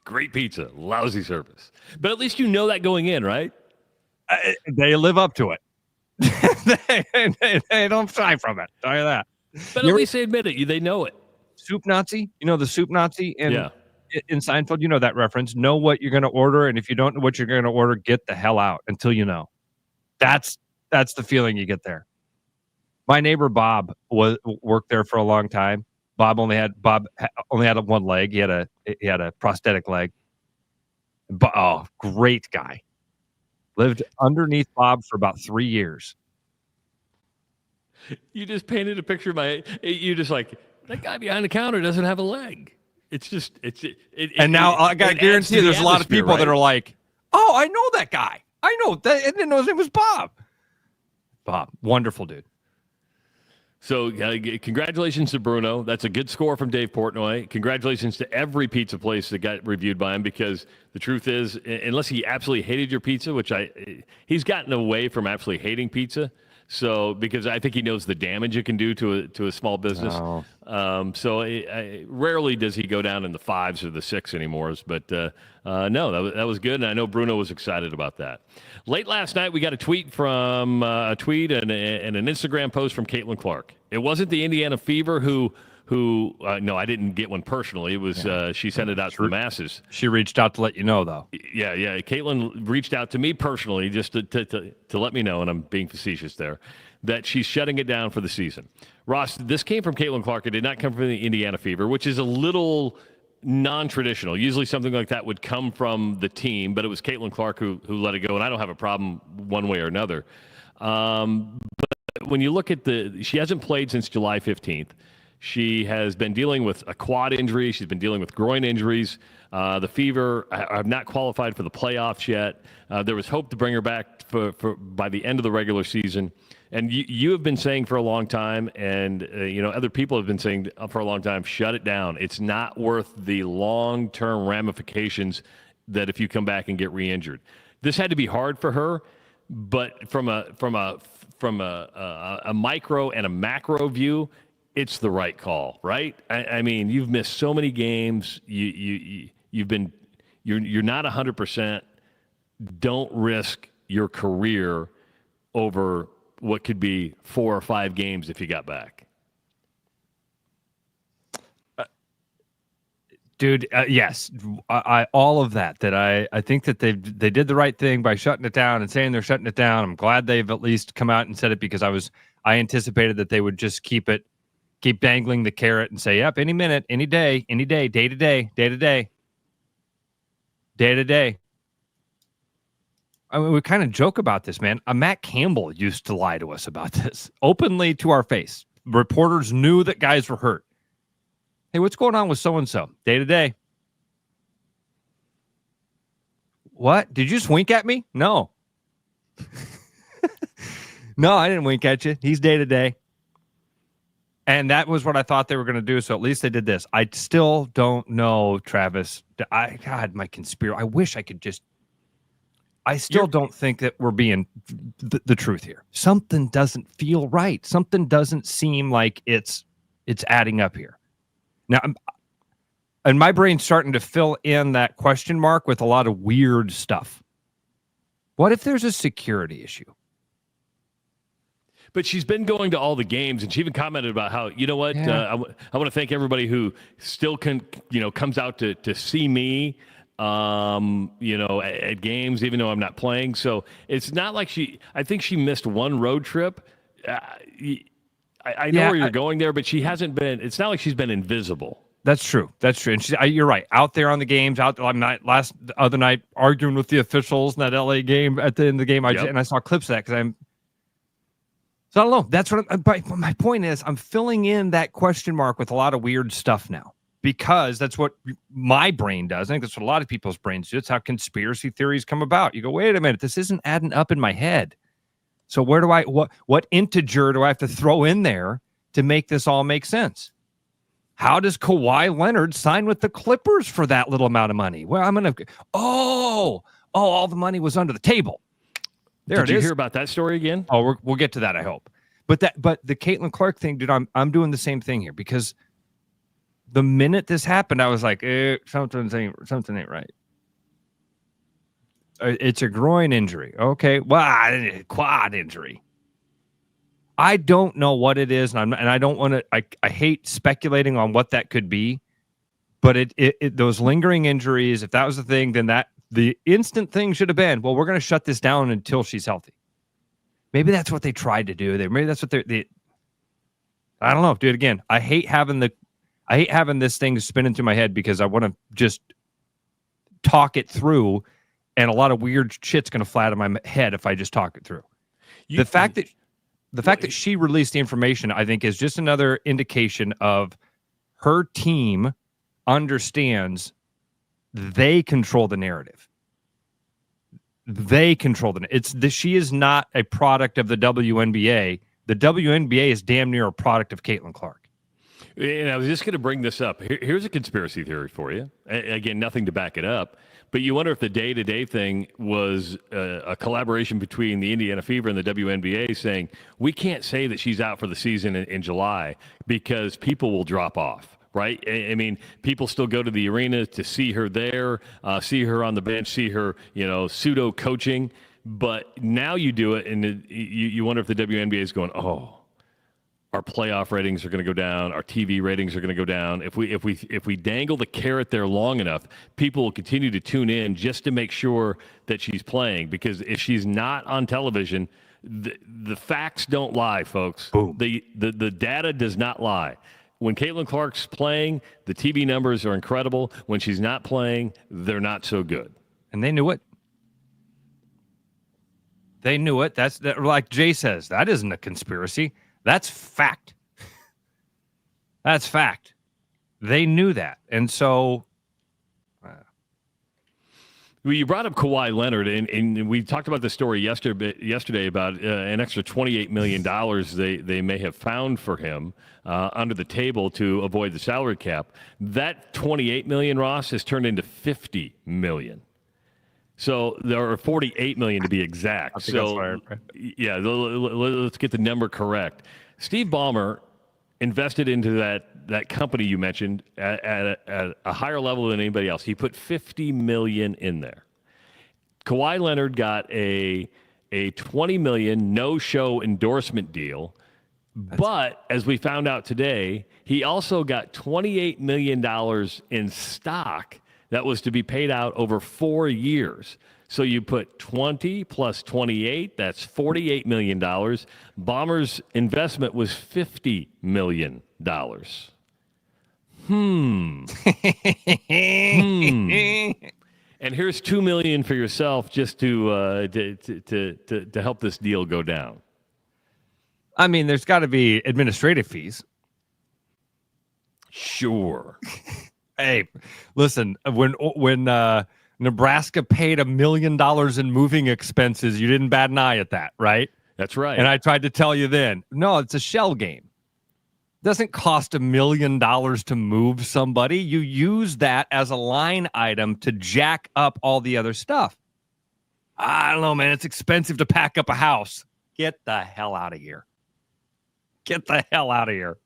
Great pizza, lousy service. But at least you know that going in, right? They live up to it. they don't shy from it. Tell you that. But at least they admit it. They know it. Soup Nazi? You know the Soup Nazi in Seinfeld? You know that reference. Know what you're going to order, and if you don't know what you're going to order, get the hell out until you know. That's the feeling you get there. My neighbor Bob worked there for a long time. Bob only had one leg. He had a prosthetic leg. But, great guy. Lived underneath Bob for about 3 years. You just painted a picture of you just like, that guy behind the counter doesn't have a leg. It's just, and now I got to guarantee you there's a lot of people that are like, oh, I know that guy. I know that. I didn't know his name was Bob. Bob, wonderful dude. So congratulations to Bruno. That's a good score from Dave Portnoy. Congratulations to every pizza place that got reviewed by him, because the truth is, unless he absolutely hated your pizza, which he's gotten away from absolutely hating pizza. So because I think he knows the damage it can do to a small business. Oh. Rarely does he go down in the 5s or the 6 anymore. But no, that was good. And I know Bruno was excited about that. Late last night, we got a tweet and an Instagram post from Caitlin Clark. It wasn't the Indiana Fever who no, I didn't get one personally. It was she sent it out to the masses. She reached out to let you know, though. Yeah. Caitlin reached out to me personally just to let me know, and I'm being facetious there, that she's shutting it down for the season. Ross, this came from Caitlin Clark. It did not come from the Indiana Fever, which is a little non-traditional. Usually something like that would come from the team, but it was Caitlin Clark who let it go, and I don't have a problem one way or another. But when you look at she hasn't played since July 15th. She has been dealing with a quad injury. She's been dealing with groin injuries. The fever. I've not qualified for the playoffs yet. There was hope to bring her back for by the end of the regular season. And you have been saying for a long time, and other people have been saying for a long time, shut it down. It's not worth the long-term ramifications that if you come back and get re-injured. This had to be hard for her, but from a micro and a macro view, it's the right call, right? I mean, you've missed so many games. You're not 100%. Don't risk your career over what could be 4 or 5 games if you got back. Dude, yes, I all of that I think that they did the right thing by shutting it down and saying they're shutting it down. I'm glad they've at least come out and said it, because I anticipated that they would just keep dangling the carrot and say, yep, any minute, any day, day to day. I mean, we kind of joke about this, man. Matt Campbell used to lie to us about this openly to our face. Reporters knew that guys were hurt. Hey, what's going on with so-and-so? Day to day. What? Did you just wink at me? No. No, I didn't wink at you. He's day to day. And that was what I thought they were going to do, so at least they did this. I still don't know, Travis. God, my conspiracy. I wish I could just... I still don't think that we're being the truth here. Something doesn't feel right. Something doesn't seem like it's adding up here. Now, and my brain's starting to fill in that question mark with a lot of weird stuff. What if there's a security issue? But she's been going to all the games, and she even commented about how, you know what, I want to thank everybody who still comes out to see me, at games, even though I'm not playing. So it's not like I think she missed one road trip. I know where you're going there, but she hasn't been, it's not like she's been invisible. That's true. And you're right. Out there on the games, the other night arguing with the officials in that LA game at the end of the game. And I saw clips of that so I don't know. That's what my point is. I'm filling in that question mark with a lot of weird stuff now, because that's what my brain does. I think that's what a lot of people's brains do. It's how conspiracy theories come about. You go, wait a minute, this isn't adding up in my head. So where do what integer do I have to throw in there to make this all make sense? How does Kawhi Leonard sign with the Clippers for that little amount of money? Well, I'm going to, all the money was under the table. Did you hear about that story again? Oh, we'll get to that, I hope. But the Caitlin Clark thing, dude, I'm doing the same thing here, because the minute this happened, I was like, something ain't right. It's a groin injury. Okay, well, quad injury. I don't know what it is, and I don't want to. I hate speculating on what that could be, but it those lingering injuries. If that was the thing, then the instant thing should have been, well, we're going to shut this down until she's healthy. Maybe that's what they tried to do. Maybe that's what they. I don't know, dude. Again, I hate having this thing spinning through my head, because I want to just talk it through, and a lot of weird shit's going to fly out of my head if I just talk it through. The fact that she released the information, I think, is just another indication of her team understands they control the narrative. They control she is not a product of the WNBA. The WNBA is damn near a product of Caitlin Clark. And I was just going to bring this up. Here's a conspiracy theory for you. Again, nothing to back it up, but you wonder if the day-to-day thing was a collaboration between the Indiana Fever and the WNBA, saying, we can't say that she's out for the season in July because people will drop off. Right? I mean, people still go to the arena to see her there, see her on the bench, see her, pseudo coaching. But now you do it, and you wonder if the WNBA is going, our playoff ratings are going to go down, our TV ratings are going to go down. If we dangle the carrot there long enough, people will continue to tune in just to make sure that she's playing. Because if she's not on television, the facts don't lie, folks. Boom. The data does not lie. When Caitlin Clark's playing, the TV numbers are incredible. When she's not playing, they're not so good. And they knew it. They knew it. Like Jay says, that isn't a conspiracy. That's fact. That's fact. They knew that. And so... Well, you brought up Kawhi Leonard, and we talked about this story yesterday about an extra $28 million they may have found for him under the table to avoid the salary cap. That $28 million, Ross, has turned into $50 million. So there are $48 million to be exact. So, yeah, let's get the number correct. Steve Ballmer invested into that company you mentioned at a higher level than anybody else. He put $50 million in there. Kawhi Leonard got a $20 million no-show endorsement deal, but as we found out today, he also got $28 million in stock that was to be paid out over 4 years. So you put 20 plus 28, that's $48 million. Ballmer's investment was $50 million. And here's $2 million for yourself just to help this deal go down. I mean, there's got to be administrative fees. Sure. Hey, listen, when Nebraska paid $1 million in moving expenses, you didn't bat an eye at that, right? That's right. And I tried to tell you then, no, it's a shell game. It doesn't cost $1 million to move somebody. You use that as a line item to jack up all the other stuff. I don't know, man. It's expensive to pack up a house. Get the hell out of here. Get the hell out of here.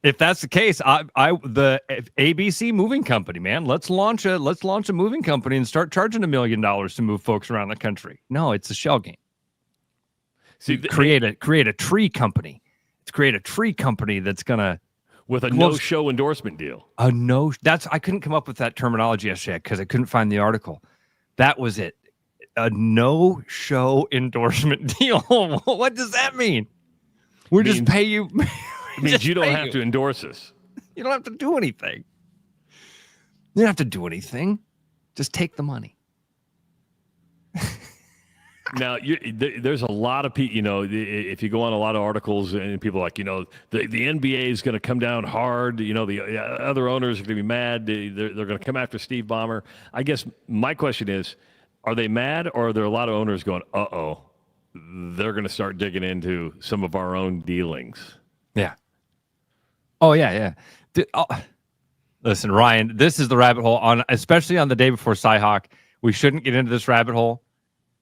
If that's the case, the ABC moving company, man, let's launch a moving company and start charging $1 million to move folks around the country. No, it's a shell game. See, create a tree company. Let's create a tree company that's gonna with a no-show endorsement deal. I couldn't come up with that terminology yesterday because I couldn't find the article. That was it. A no-show endorsement deal. What does that mean? We just pay you. It means you don't have to endorse us. You don't have to do anything. You don't have to do anything. Just take the money. Now, there's a lot of people, if you go on a lot of articles and people are like, the NBA is going to come down hard. The other owners are going to be mad. They're going to come after Steve Ballmer. I guess my question is, are they mad or are there a lot of owners going, uh-oh, they're going to start digging into some of our own dealings? Yeah. Oh, yeah. Listen, Ryan, this is the rabbit hole, especially on the day before Cyhawk. We shouldn't get into this rabbit hole.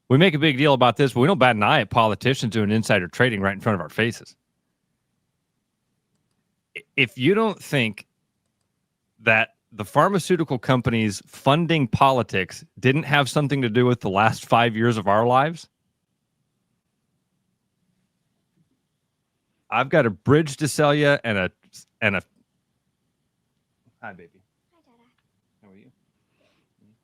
We make a big deal about this, but we don't bat an eye at politicians doing insider trading right in front of our faces. If you don't think that the pharmaceutical companies funding politics didn't have something to do with the last 5 years of our lives, I've got a bridge to sell you and a. Hi, baby. Hi, Dada. How are you?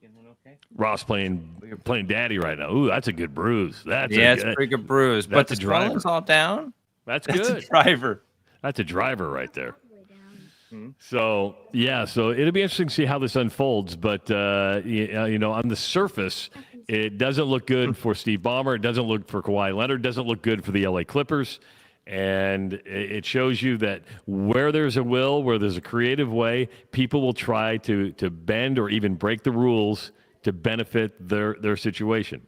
Getting okay? Ross playing daddy right now. Ooh, that's a good bruise. It's a pretty good bruise. But the swelling's all down. That's good. That's a driver. That's a driver right there. So it'll be interesting to see how this unfolds. But on the surface, it doesn't look good for Steve Ballmer. It doesn't look for Kawhi Leonard. It doesn't look good for the LA Clippers. And it shows you that where there's a will, where there's a creative way, people will try to bend or even break the rules to benefit their situation.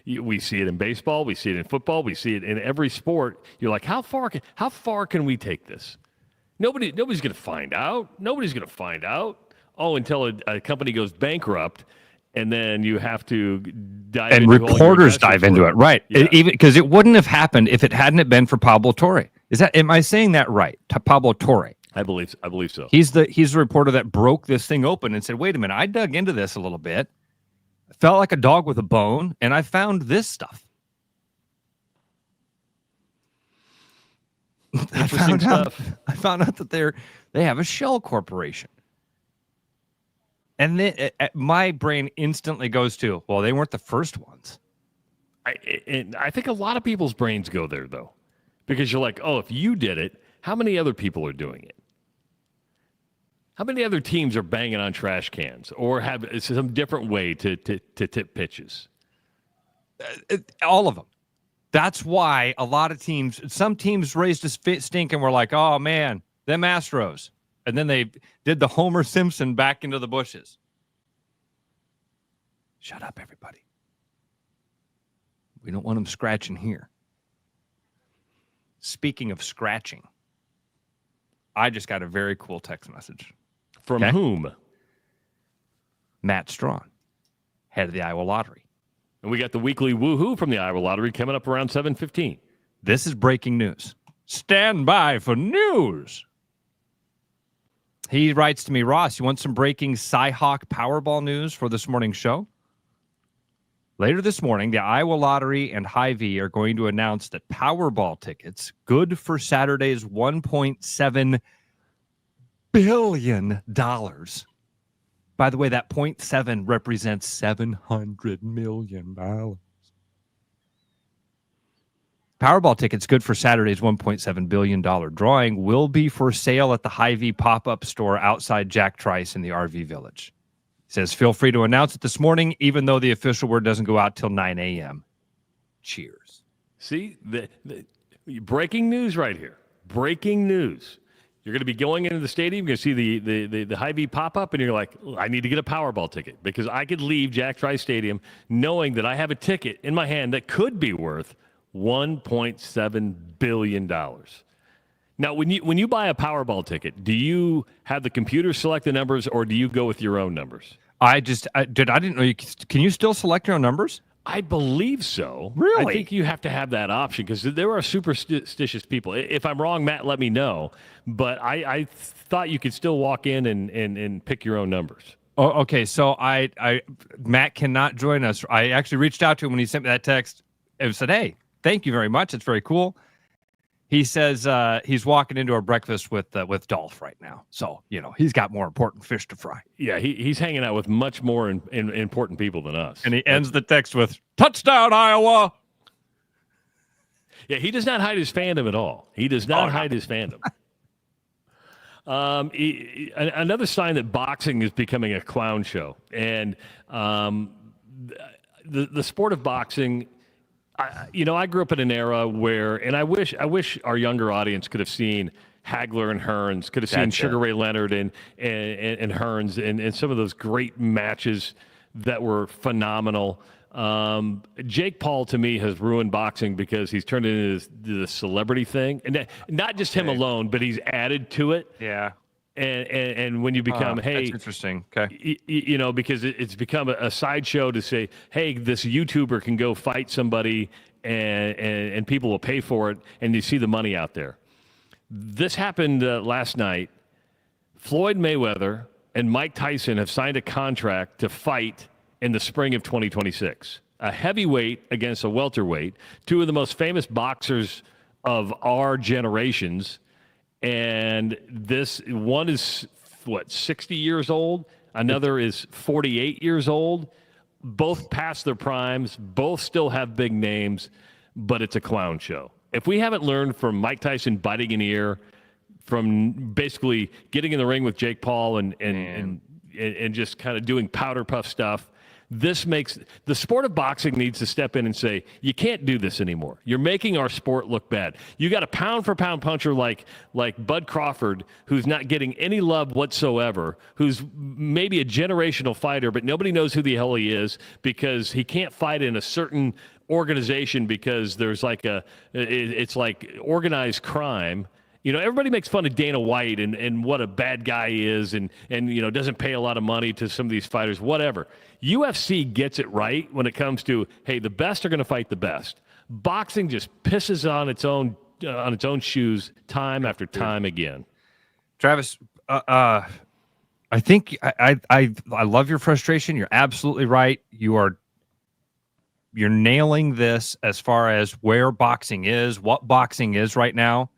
We see it in baseball, we see it in football, we see it in every sport. You're like, how far can we take this? Nobody's going to find out. Nobody's going to find out. Oh, until a company goes bankrupt. And then you have to dive into it. And reporters dive into it, right? Yeah. Even because it wouldn't have happened if it hadn't been for Pablo Torre. Am I saying that right? Pablo Torre. I believe so. He's the reporter that broke this thing open and said, "Wait a minute, I dug into this a little bit. I felt like a dog with a bone, and I found this stuff." I found out that they have a shell corporation. And then my brain instantly goes to, well, they weren't the first ones. I think a lot of people's brains go there, though, because you're like, oh, if you did it, how many other people are doing it? How many other teams are banging on trash cans or have some different way to tip pitches? All of them. That's why a lot of teams, some teams raised a stink and were like, oh, man, them Astros. And then they did the Homer Simpson back into the bushes. Shut up, everybody. We don't want them scratching here. Speaking of scratching, I just got a very cool text message. From whom? Matt Strawn, head of the Iowa Lottery. And we got the weekly woohoo from the Iowa Lottery coming up around 7:15. This is breaking news. Stand by for news. He writes to me, Ross, you want some breaking Cy-Hawk Powerball news for this morning's show? Later this morning, the Iowa Lottery and Hy-Vee are going to announce that Powerball tickets, good for Saturday's $1.7 billion. By the way, that 0.7 represents $700 million. Powerball tickets, good for Saturday's $1.7 billion drawing, will be for sale at the Hy-Vee pop-up store outside Jack Trice in the RV Village. He says, feel free to announce it this morning, even though the official word doesn't go out till 9 a.m. Cheers. See, the breaking news right here. Breaking news. You're going to be going into the stadium, you're going to see the Hy-Vee pop-up, and you're like, I need to get a Powerball ticket because I could leave Jack Trice Stadium knowing that I have a ticket in my hand that could be worth $1.7 billion. Now, when you buy a Powerball ticket, do you have the computer select the numbers, or do you go with your own numbers? I didn't know can you still select your own numbers? I believe so. Really? I think you have to have that option because there are superstitious people. If I'm wrong, Matt, let me know. But I thought you could still walk in and pick your own numbers. Oh, okay. So Matt cannot join us. I actually reached out to him when he sent me that text and said, hey, thank you very much. It's very cool. He says he's walking into a breakfast with Dolph right now. So, he's got more important fish to fry. Yeah, he's hanging out with much more important people than us. And he ends the text with, touchdown, Iowa. Yeah, he does not hide his fandom at all. He does not hide his fandom. Another sign that boxing is becoming a clown show. And the sport of boxing... I grew up in an era where, and I wish our younger audience could have seen Hagler and Hearns, could have seen Sugar Ray Leonard and Hearns and some of those great matches that were phenomenal. Jake Paul, to me, has ruined boxing because he's turned it into this celebrity thing. And not just him alone, but he's added to it. Yeah. And when you become, hey, that's interesting. Okay, because it's become a sideshow to say, hey, this YouTuber can go fight somebody, and people will pay for it, and you see the money out there. This happened last night. Floyd Mayweather and Mike Tyson have signed a contract to fight in the spring of 2026. A heavyweight against a welterweight, two of the most famous boxers of our generations. And this one is, 60 years old? Another is 48 years old. Both past their primes. Both still have big names, but it's a clown show. If we haven't learned from Mike Tyson biting an ear, from basically getting in the ring with Jake Paul and just kind of doing powder puff stuff, this makes the sport of boxing needs to step in and say, you can't do this anymore. You're making our sport look bad. You got a pound for pound puncher like Bud Crawford, who's not getting any love whatsoever, who's maybe a generational fighter, but nobody knows who the hell he is because he can't fight in a certain organization because there's it's like organized crime. Everybody makes fun of Dana White and what a bad guy he is and doesn't pay a lot of money to some of these fighters, whatever. UFC gets it right when it comes to, hey, the best are going to fight the best. Boxing just pisses on its own shoes time after time again. Travis, I think I love your frustration. You're absolutely right. You're nailing this as far as where boxing is, what boxing is right now.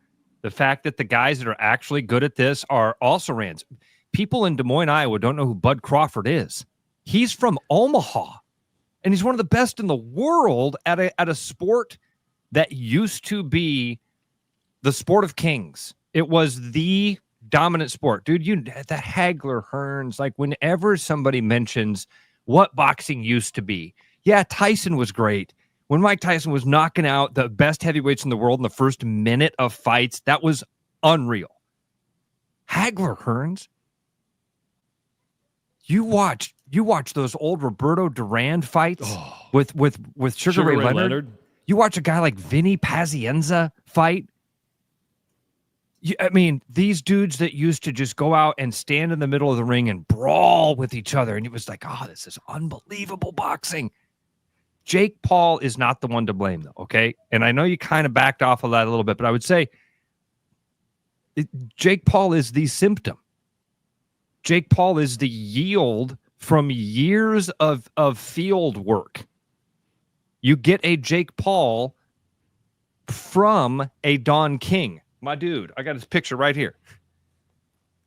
The fact that the guys that are actually good at this are also rans. People in Des Moines, Iowa don't know who Bud Crawford is. He's from Omaha, and he's one of the best in the world at a sport that used to be the sport of kings. It was the dominant sport. Dude, the Hagler, Hearns, like whenever somebody mentions what boxing used to be, yeah, Tyson was great. when Mike Tyson was knocking out the best heavyweights in the world in the first minute of fights, that was unreal. Hagler Hearns, you watch those old Roberto Duran fights with Sugar Ray Leonard. You watch a guy like Vinny Pazienza fight. I mean, these dudes that used to just go out and stand in the middle of the ring and brawl with each other, and it was like, oh, this is unbelievable boxing. Jake Paul is not the one to blame, though, okay? And I know you kind of backed off of that a little bit, but I would say Jake Paul is the symptom. Jake Paul is the yield from years of field work. You get a Jake Paul from a Don King. My dude, I got his picture right here.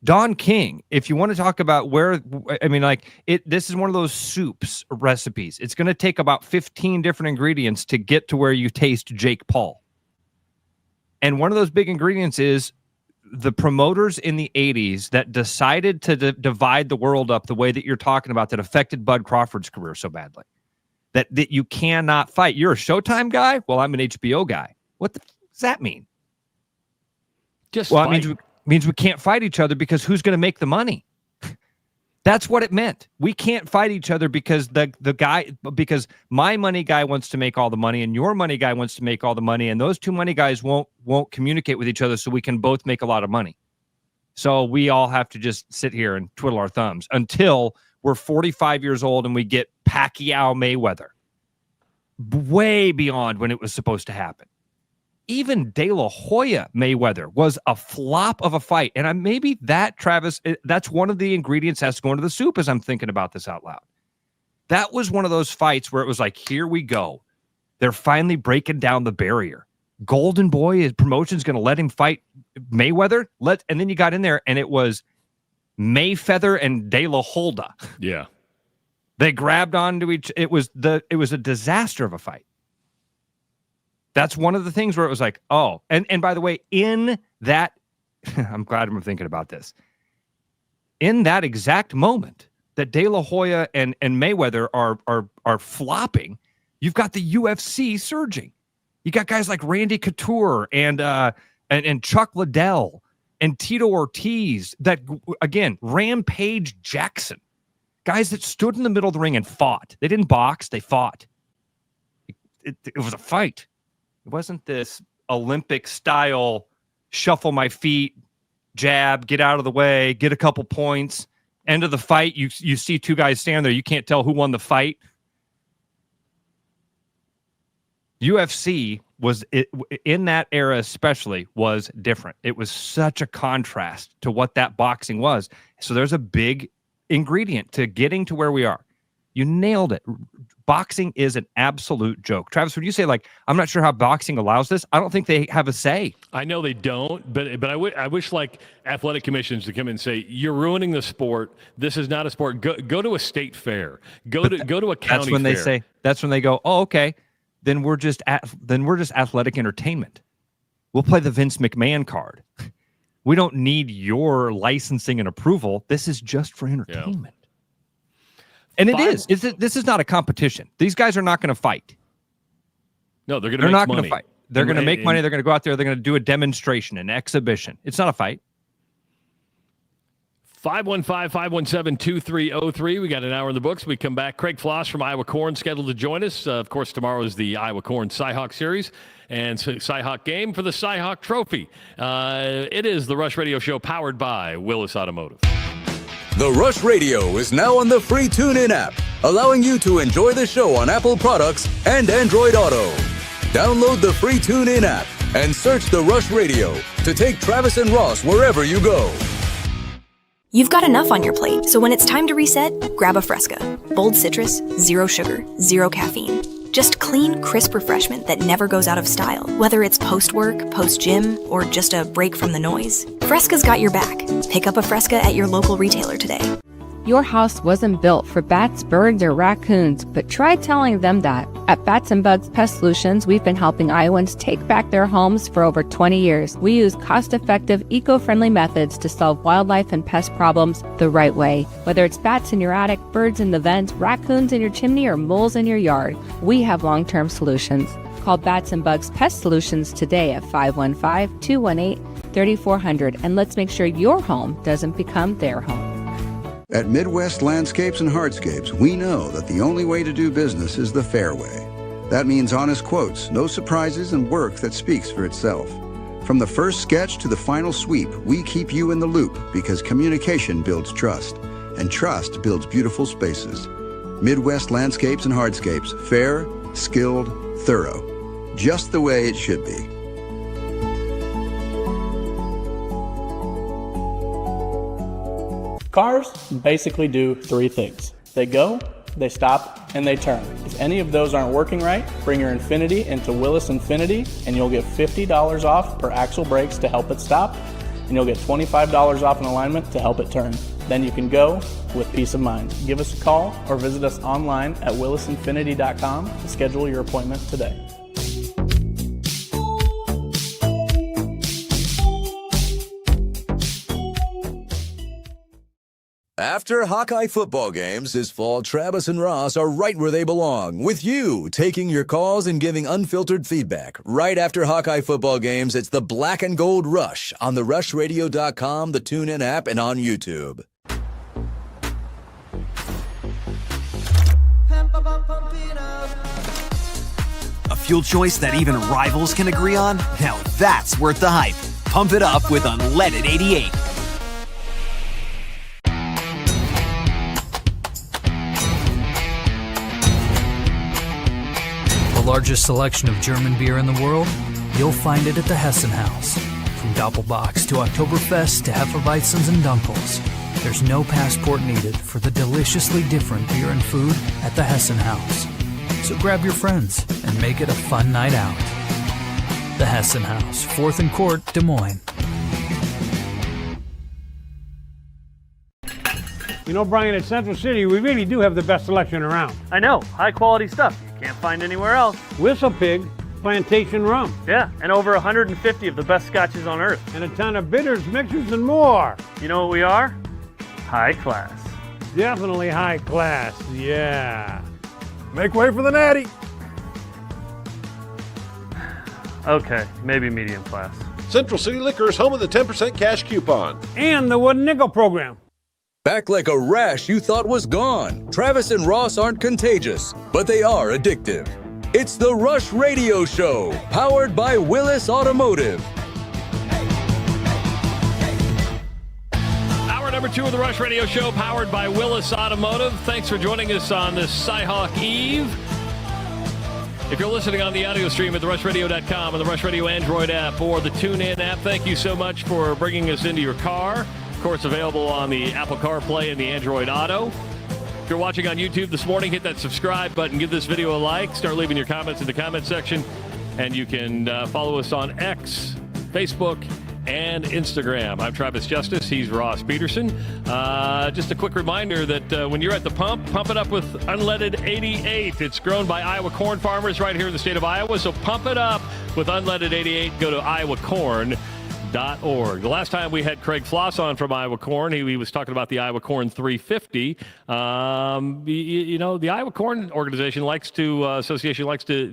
Don King, if you want to talk about this is one of those soups recipes. It's going to take about 15 different ingredients to get to where you taste Jake Paul. And one of those big ingredients is the promoters in the 80s that decided to divide the world up the way that you're talking about that affected Bud Crawford's career so badly. That you cannot fight. You're a Showtime guy? Well, I'm an HBO guy. What does that mean? It means we can't fight each other because who's going to make the money? That's what it meant. We can't fight each other because because my money guy wants to make all the money and your money guy wants to make all the money, and those two money guys won't communicate with each other so we can both make a lot of money. So we all have to just sit here and twiddle our thumbs until we're 45 years old and we get Pacquiao Mayweather. Way beyond when it was supposed to happen. Even De La Hoya Mayweather was a flop of a fight. And maybe that, Travis, that's one of the ingredients that's going to the soup as I'm thinking about this out loud. That was one of those fights where it was like, here we go. They're finally breaking down the barrier. Golden Boy, his promotion's going to let him fight Mayweather. And then you got in there and it was Mayfeather and De La Holda. Yeah. They grabbed onto it was a disaster of a fight. That's one of the things where it was like, oh, and by the way, in that, I'm glad I'm thinking about this. In that exact moment that De La Hoya and Mayweather are flopping, you've got the UFC surging. You got guys like Randy Couture and Chuck Liddell and Tito Ortiz that, again, Rampage Jackson. Guys that stood in the middle of the ring and fought. They didn't box, they fought. It was a fight. It wasn't this Olympic-style shuffle my feet, jab, get out of the way, get a couple points. End of the fight, you see two guys stand there. You can't tell who won the fight. UFC was, in that era especially, was different. It was such a contrast to what that boxing was. So there's a big ingredient to getting to where we are. You nailed it. Boxing is an absolute joke. Travis, would you say, like, I'm not sure how boxing allows this? I don't think they have a say. I know they don't, but I wish like athletic commissions to come in and say, you're ruining the sport. This is not a sport. Go to a state fair. Go to a county that's when fair. That's when they go, oh, okay. Then we're just athletic entertainment. We'll play the Vince McMahon card. We don't need your licensing and approval. This is just for entertainment. Yeah. And this is not a competition. These guys are not going to fight. No, they're not going to fight. They're going to make money. They're going to go out there. They're going to do a demonstration, an exhibition. It's not a fight. 515-517-2303. We got an hour in the books. We come back. Craig Floss from Iowa Corn scheduled to join us. Of course, tomorrow is the Iowa Corn Cyhawk Series and Cyhawk game for the Cyhawk Trophy. It is the Rush Radio Show powered by Willis Automotive. The Rush Radio is now on the free TuneIn app, allowing you to enjoy the show on Apple products and Android Auto. Download the free TuneIn app and search The Rush Radio to take Travis and Ross wherever you go. You've got enough on your plate, so when it's time to reset, grab a Fresca. Bold citrus, zero sugar, zero caffeine. Just clean, crisp refreshment that never goes out of style, whether it's post-work, post-gym, or just a break from the noise. Fresca's got your back. Pick up a Fresca at your local retailer today. Your house wasn't built for bats, birds, or raccoons, but try telling them that. At Bats and Bugs Pest Solutions, we've been helping Iowans take back their homes for over 20 years. We use cost-effective, eco-friendly methods to solve wildlife and pest problems the right way. Whether it's bats in your attic, birds in the vent, raccoons in your chimney, or moles in your yard, we have long-term solutions. Call Bats and Bugs Pest Solutions today at 515-218-3400, and let's make sure your home doesn't become their home. At Midwest Landscapes and Hardscapes, we know that the only way to do business is the fair way. That means honest quotes, no surprises, and work that speaks for itself. From the first sketch to the final sweep, we keep you in the loop because communication builds trust, and trust builds beautiful spaces. Midwest Landscapes and Hardscapes, fair, skilled, thorough. Just the way it should be. Cars basically do three things. They go, they stop, and they turn. If any of those aren't working right, bring your Infiniti into Willis Infiniti and you'll get $50 off per axle brakes to help it stop, and you'll get $25 off an alignment to help it turn. Then you can go with peace of mind. Give us a call or visit us online at willisinfinity.com to schedule your appointment today. After Hawkeye football games this fall, Travis and Ross are right where they belong, with you taking your calls and giving unfiltered feedback. Right after Hawkeye football games, it's the Black and Gold Rush on the rushradio.com, the TuneIn app, and on YouTube. A fuel choice that even rivals can agree on? Now that's worth the hype. Pump it up with Unleaded 88. The largest selection of German beer in the world? You'll find it at the Hessen House. From Doppelbocks to Oktoberfest to Hefeweizens and Dunkels, there's no passport needed for the deliciously different beer and food at the Hessen House. So grab your friends and make it a fun night out. The Hessen House, 4th and Court, Des Moines. You know, Brian, at Central City, we really do have the best selection around. I know, high quality stuff you can't find anywhere else. Whistle Pig Plantation Rum. Yeah, and over 150 of the best scotches on earth. And a ton of bitters, mixers, and more. You know what we are? High class. Definitely high class, yeah. Make way for the natty. Okay, maybe medium class. Central City Liquors, home of the 10% cash coupon. And the wooden nickel program. Back like a rash you thought was gone. Travis and Ross aren't contagious, but they are addictive. It's the Rush Radio Show, powered by Willis Automotive. Hour number 2 of the Rush Radio Show, powered by Willis Automotive. Thanks for joining us on this Cyhawk Eve. If you're listening on the audio stream at therushradio.com and the Rush Radio Android app or the TuneIn app, thank you so much for bringing us into your car. Of course, available on the Apple CarPlay and the Android Auto. If you're watching on YouTube this morning, hit that subscribe button, give this video a like, start leaving your comments in the comment section, and you can follow us on X, Facebook, and Instagram. I'm Travis Justice. He's Ross Peterson. Just a quick reminder that when you're at the pump it up with Unleaded 88. It's grown by Iowa corn farmers right here in the state of Iowa, so pump it up with Unleaded 88. Go to iowacorn.org. The last time we had Craig Floss on from Iowa Corn, he was talking about the Iowa Corn 350. You know, the Iowa Corn organization association likes to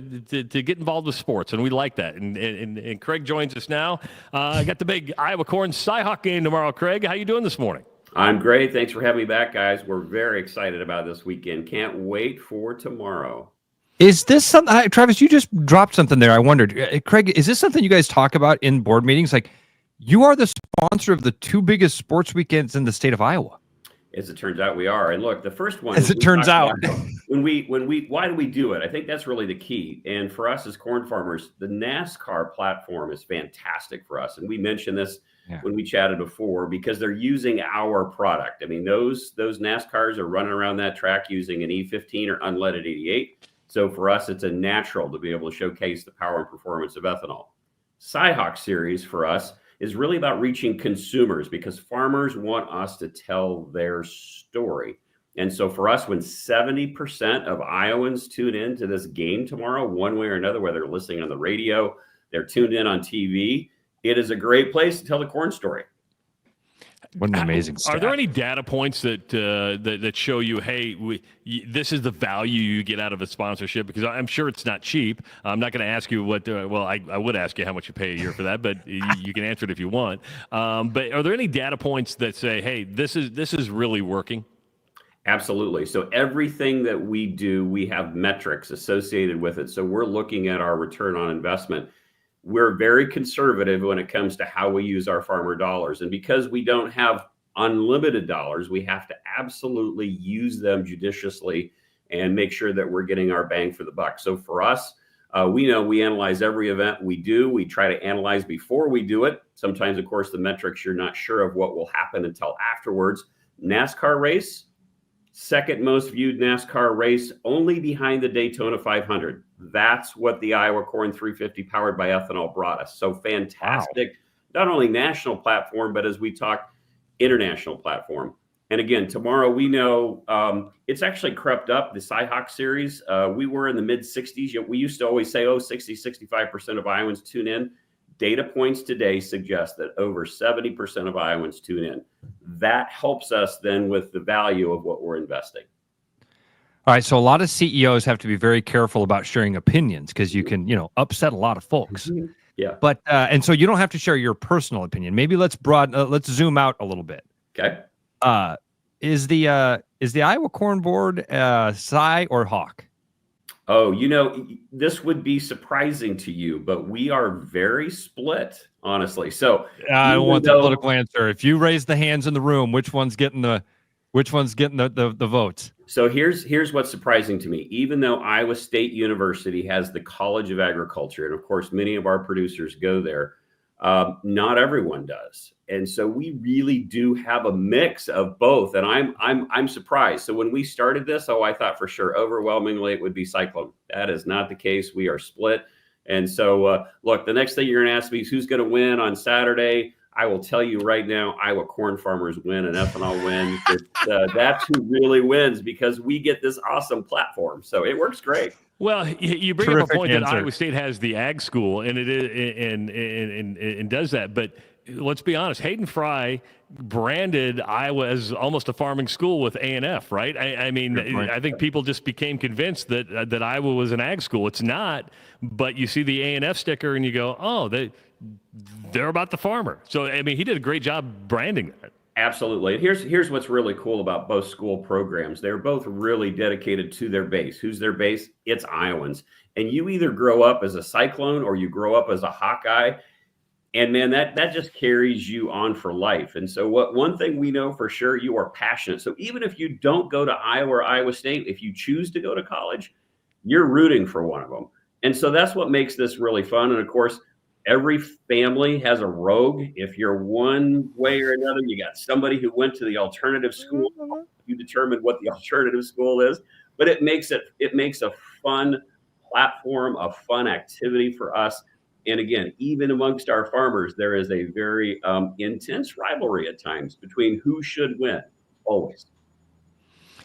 get involved with sports, and we like that. And Craig joins us now. I got the big Iowa Corn Cyhawk game tomorrow. Craig, how you doing this morning? I'm great. Thanks for having me back, guys. We're very excited about this weekend. Can't wait for tomorrow. Is this something, Travis, you just dropped something there. I wondered, Craig, is this something you guys talk about in board meetings? Like, you are the sponsor of the 2 biggest sports weekends in the state of Iowa. As it turns out, we are. And look, the first one. As it turns out. Why do we do it? I think that's really the key. And for us as corn farmers, the NASCAR platform is fantastic for us. And we mentioned this when we chatted before, because they're using our product. I mean, those NASCARs are running around that track using an E15 or unleaded 88. So for us, it's a natural to be able to showcase the power and performance of ethanol. Cyhawk series for us is really about reaching consumers, because farmers want us to tell their story. And so for us, when 70% of Iowans tune in to this game tomorrow, one way or another, whether they're listening on the radio, they're tuned in on TV, it is a great place to tell the corn story. What an amazing stat. Are there any data points that show you, hey, this is the value you get out of a sponsorship? Because I'm sure it's not cheap. I'm not going to ask you what. I would ask you how much you pay a year for that, but you can answer it if you want. But are there any data points that say, hey, this is really working? Absolutely. So everything that we do, we have metrics associated with it. So we're looking at our return on investment. We're very conservative when it comes to how we use our farmer dollars. And because we don't have unlimited dollars, we have to absolutely use them judiciously and make sure that we're getting our bang for the buck. So for us, we know we analyze every event we do. We try to analyze before we do it. Sometimes, of course, the metrics, you're not sure of what will happen until afterwards. NASCAR race, second most viewed NASCAR race, only behind the Daytona 500. That's what the Iowa Corn 350 powered by ethanol brought us. So fantastic, not only national platform, but as we talk, international platform. And again, tomorrow we know it's actually crept up, the Cyhawk series. We were in the mid 60s. We used to always say, 60, 65% of Iowans tune in. Data points today suggest that over 70% of Iowans tune in. That helps us then with the value of what we're investing. All right, so a lot of CEOs have to be very careful about sharing opinions because you can, upset a lot of folks. Yeah. But and so you don't have to share your personal opinion. Maybe let's zoom out a little bit. Okay. Is the Iowa Corn Board Cy or Hawk? Oh, this would be surprising to you, but we are very split, honestly. So I don't want the political answer. If you raise the hands in the room, which one's getting the votes? So here's what's surprising to me. Even though Iowa State University has the College of Agriculture, and of course many of our producers go there, not everyone does. And so we really do have a mix of both. And I'm surprised. So when we started this, I thought for sure overwhelmingly it would be Cyclone. That is not the case. We are split. And so look, the next thing you're going to ask me is who's going to win on Saturday. I will tell you right now, Iowa corn farmers win and ethanol wins. That's who really wins because we get this awesome platform. So it works great. Well, you bring up a point that Iowa State has the ag school, and it is and does that. But let's be honest, Hayden Fry branded Iowa as almost a farming school with A&F, right? I mean, I think people just became convinced that Iowa was an ag school. It's not, but you see the A&F sticker and you go, oh, they're about the farmer. So, I mean, he did a great job branding that. Absolutely. And here's what's really cool about both school programs. They're both really dedicated to their base. Who's their base? It's Iowans. And you either grow up as a Cyclone or you grow up as a Hawkeye. And man, that just carries you on for life. And so one thing we know for sure, you are passionate. So even if you don't go to Iowa or Iowa State, if you choose to go to college, you're rooting for one of them. And so that's what makes this really fun. And of course, every family has a rogue. If you're one way or another, you got somebody who went to the alternative school. You determine what the alternative school is, but it makes a fun platform, a fun activity for us. And again, even amongst our farmers, there is a very intense rivalry at times between who should win, always.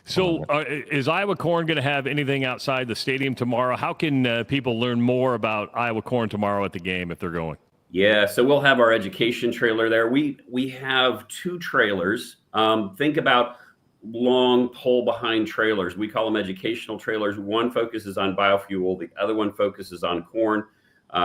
So is Iowa Corn going to have anything outside the stadium tomorrow? How can people learn more about Iowa Corn tomorrow at the game if they're going? Yeah, so we'll have our education trailer there. We have two trailers. Think about long pole behind trailers. We call them educational trailers. One focuses on biofuel. The other one focuses on corn.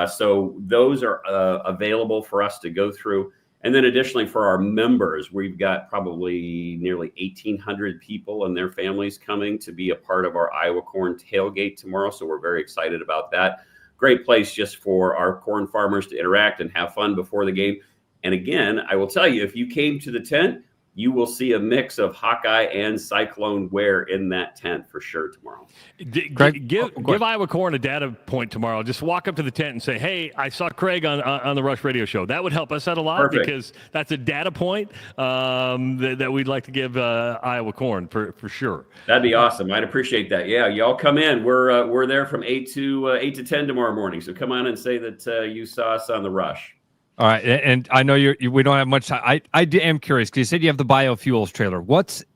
So those are available for us to go through. And then additionally for our members, we've got probably nearly 1,800 people and their families coming to be a part of our Iowa Corn tailgate tomorrow. So we're very excited about that. Great place just for our corn farmers to interact and have fun before the game. And again, I will tell you, if you came to the tent, you will see a mix of Hawkeye and Cyclone wear in that tent for sure tomorrow. Give Iowa Corn a data point tomorrow. Just walk up to the tent and say, hey, I saw Craig on the Rush Radio Show. That would help us out a lot. Perfect. Because that's a data point that we'd like to give Iowa Corn for sure. That'd be awesome. I'd appreciate that. Yeah, y'all come in. We're there from 8 to 10 tomorrow morning. So come on and say that you saw us on the Rush. All right, and I know we don't have much time. I am curious because you said you have the biofuels trailer.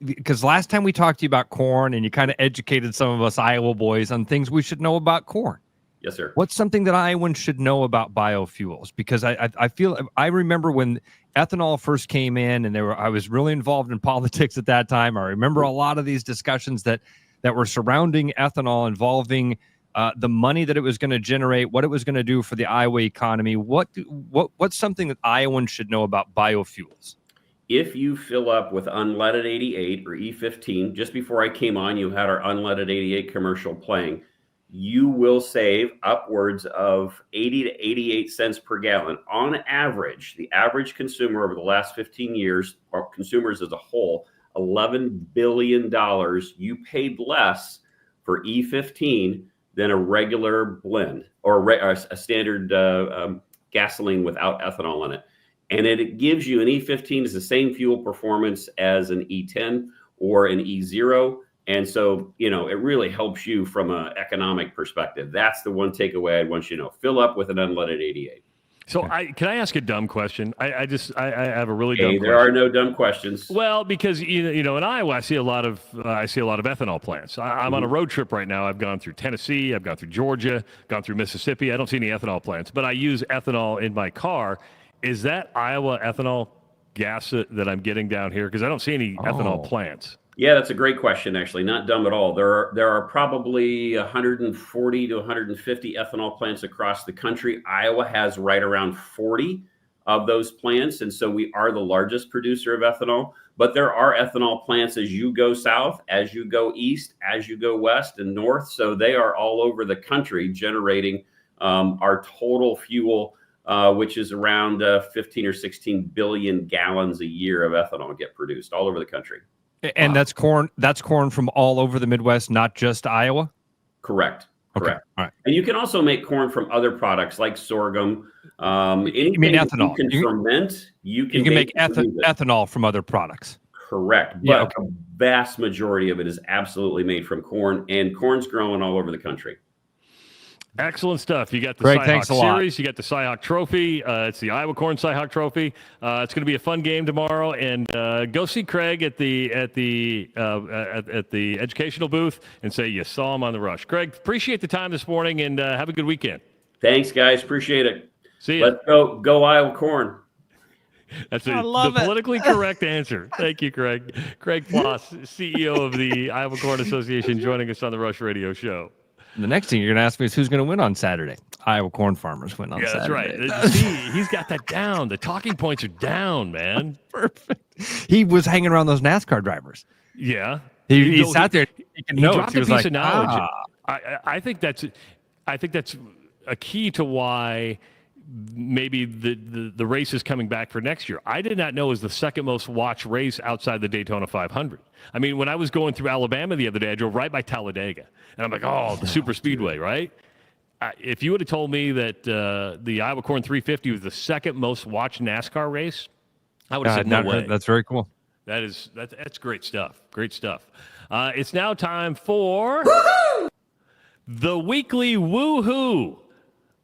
Because last time we talked to you about corn, and you kind of educated some of us Iowa boys on things we should know about corn. Yes, sir. What's something that Iowans should know about biofuels? Because I remember when ethanol first came in, and I was really involved in politics at that time. I remember a lot of these discussions that were surrounding ethanol, involving the money that it was going to generate, what it was going to do for the Iowa economy. What's something that Iowans should know about biofuels? If you fill up with unleaded 88 or E15, just before I came on, you had our unleaded 88 commercial playing. You will save upwards of 80 to 88 cents per gallon. On average, the average consumer over the last 15 years, or consumers as a whole, $11 billion, you paid less for E15 than a regular blend or a standard gasoline without ethanol in it. And it gives you an E15 is the same fuel performance as an E10 or an E0. And so, it really helps you from an economic perspective. That's the one takeaway I want you to know. Fill up with an unleaded 88. So can I ask a dumb question? I have a really dumb question. There are no dumb questions. Well, because in Iowa, I see a lot of ethanol plants. I'm on a road trip right now. I've gone through Tennessee, I've gone through Georgia, gone through Mississippi. I don't see any ethanol plants, but I use ethanol in my car. Is that Iowa ethanol gas that I'm getting down here? Because I don't see any ethanol plants. Yeah, that's a great question, actually. Not dumb at all. There are probably 140 to 150 ethanol plants across the country. Iowa has right around 40 of those plants, and so we are the largest producer of ethanol. But there are ethanol plants as you go south, as you go east, as you go west and north. So they are all over the country generating our total fuel, which is around 15 or 16 billion gallons a year of ethanol get produced all over the country. And that's corn. That's corn from all over the Midwest, not just Iowa. Correct. Okay. All right. And you can also make corn from other products like sorghum. You mean ethanol? You can ferment. You can make ethanol from other products. Correct. But a vast majority of it is absolutely made from corn, and corn's growing all over the country. Excellent stuff. You got the Greg, Cyhawk Series. You got the Cyhawk Trophy. It's the Iowa Corn Cyhawk Trophy. It's going to be a fun game tomorrow. And go see Craig at the educational booth and say you saw him on the Rush. Craig, appreciate the time this morning, and have a good weekend. Thanks, guys. Appreciate it. See you. Let's go Iowa Corn. That's the politically correct answer. Thank you, Craig. Craig Floss, CEO of the Iowa Corn Association, joining us on the Rush Radio Show. The next thing you're going to ask me is who's going to win on Saturday. Iowa corn farmers win on Saturday. That's right. See, he's got that down. The talking points are down, man. Perfect. He was hanging around those NASCAR drivers. Yeah. He sat there taking notes. Dropped a piece of knowledge. I think that's a key to why maybe the race is coming back for next year. I did not know it was the second most watched race outside the Daytona 500. I mean, when I was going through Alabama the other day, I drove right by Talladega. And I'm like, the super speedway, right? If you would have told me that the Iowa Corn 350 was the second most watched NASCAR race, I would have said no way. That's very cool. That's great stuff. Great stuff. It's now time for the weekly woohoo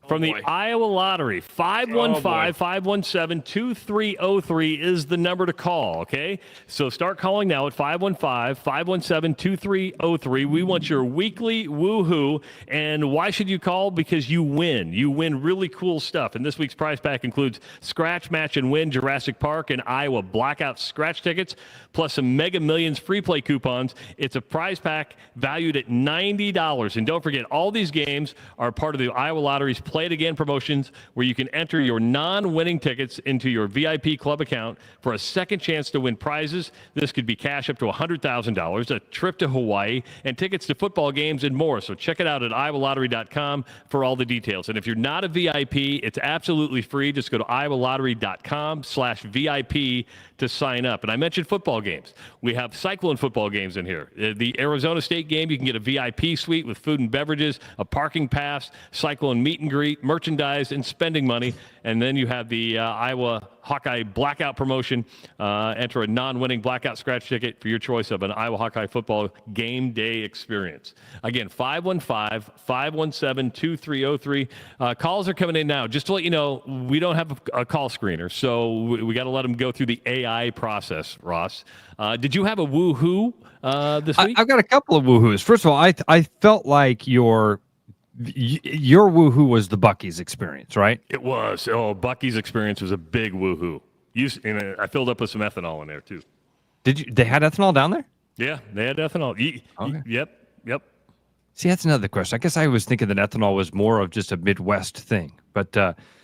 from the Iowa Lottery. 515-517-2303 is the number to call, okay? So start calling now at 515-517-2303. We want your weekly woohoo. And why should you call? Because you win. You win really cool stuff. And this week's prize pack includes Scratch, Match, and Win Jurassic Park and Iowa Blackout Scratch tickets, plus some Mega Millions free play coupons. It's a prize pack valued at $90. And don't forget, all these games are part of the Iowa Lottery's Play It Again promotions, where you can enter your non-winning tickets into your VIP club account for a second chance to win prizes. This could be cash up to $100,000, a trip to Hawaii, and tickets to football games and more. So check it out at iowalottery.com for all the details. And if you're not a VIP, it's absolutely free. Just go to iowalottery.com/VIP to sign up. And I mentioned football games. We have Cyclone football games in here. The Arizona State game, you can get a VIP suite with food and beverages, a parking pass, Cyclone meet and greet, free merchandise and spending money. And then you have the Iowa Hawkeye Blackout promotion. Enter a non-winning blackout scratch ticket for your choice of an Iowa Hawkeye football game day experience. Again, 515-517-2303. Calls are coming in now. Just to let you know, we don't have a call screener, so we got to let them go through the AI process, Ross. Did you have a woohoo this week? I've got a couple of woohoos. First of all, I felt like your woohoo was the Buc-ee's experience, right? It was. Oh, Buc-ee's experience was a big woohoo. I filled up with some ethanol in there too. Did you? They had ethanol down there? Yeah, they had ethanol. Okay. Yep. See, that's another question. I guess I was thinking that ethanol was more of just a Midwest thing, but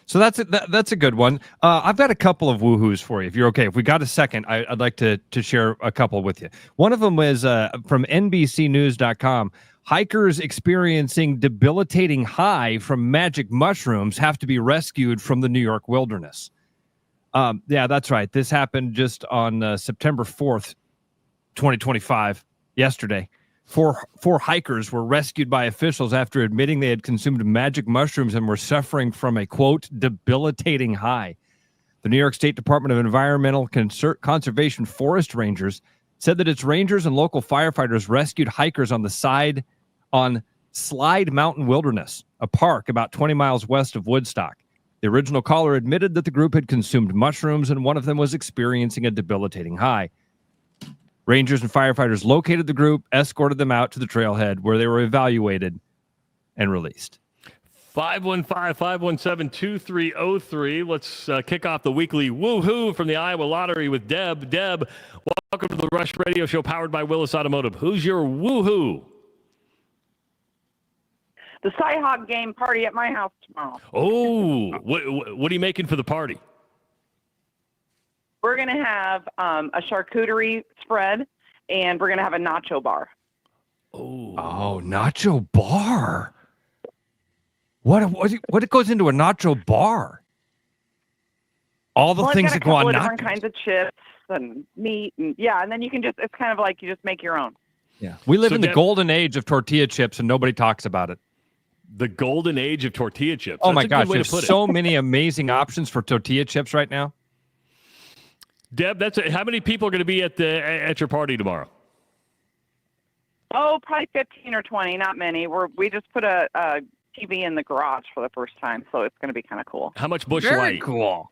so that's a good one. I've got a couple of woohoos for you, if you're okay. If we got a second, I'd like to share a couple with you. One of them is from NBCnews.com. Hikers experiencing debilitating high from magic mushrooms have to be rescued from the New York wilderness. Yeah, that's right. This happened just on September 4th, 2025, yesterday. Four hikers were rescued by officials after admitting they had consumed magic mushrooms and were suffering from a, quote, debilitating high. The New York State Department of Environmental Conservation Forest Rangers said that its rangers and local firefighters rescued hikers on Slide Mountain Wilderness, a park about 20 miles west of Woodstock. The original caller admitted that the group had consumed mushrooms and one of them was experiencing a debilitating high. Rangers and firefighters located the group, escorted them out to the trailhead where they were evaluated and released. 515-517-2303. Let's kick off the weekly woohoo from the Iowa Lottery with Deb. Deb, welcome to the Rush Radio Show powered by Willis Automotive. Who's your woohoo? The Cyhawk game party at my house tomorrow. Oh, what are you making for the party? We're going to have a charcuterie spread, and we're going to have a nacho bar. Oh, nacho bar. What goes into a nacho bar? All the things that go on. Different kinds of chips and meat, and then you can it's kind of like you just make your own. Yeah, we live in the golden age of tortilla chips, and nobody talks about it. The golden age of tortilla chips. Oh my gosh, there's so many amazing options for tortilla chips right now. Deb, how many people are going to be at your party tomorrow? Oh, probably 15 or 20, not many. We just put a TV in the garage for the first time, so it's going to be kind of cool. How much Busch Very Light? Cool.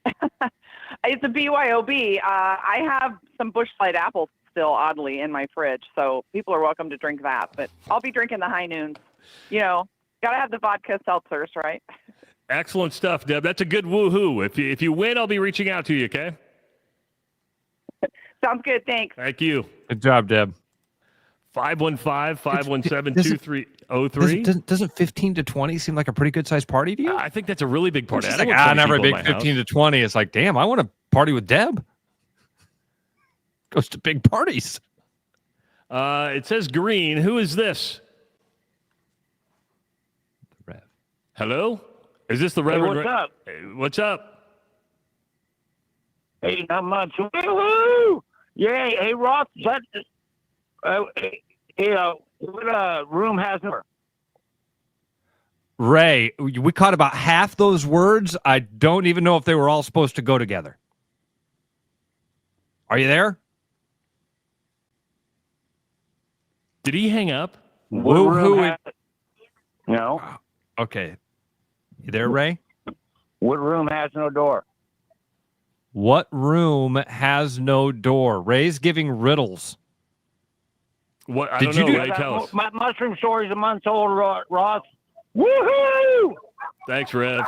It's a BYOB. I have some Busch Light apples still, oddly, in my fridge, so people are welcome to drink that. But I'll be drinking the high noons. Got to have the vodka seltzers, right? Excellent stuff, Deb. That's a good woohoo. If you win, I'll be reaching out to you, okay? Sounds good. Thanks. Thank you. Good job, Deb. 515-517-2303. Doesn't 15 to 20 seem like a pretty good sized party to you? I think that's a really big party. It's like, never a big 15 to 20. It's like, damn, I want to party with Deb. Goes to big parties. It says green. Who is this? The Rev. Hello? Is this the Reverend? What's up? What's up? Hey, not much. Woo-hoo! Yeah, hey, Ross, what room has no... Ray, we caught about half those words. I don't even know if they were all supposed to go together. Are you there? Did he hang up? No. Okay. You there, Ray? What room has no door? What room has no door? Ray's giving riddles. What? I Did don't you know. Ray, tell us. My mushroom story's a month old, Ross. Woohoo! Thanks, Rev.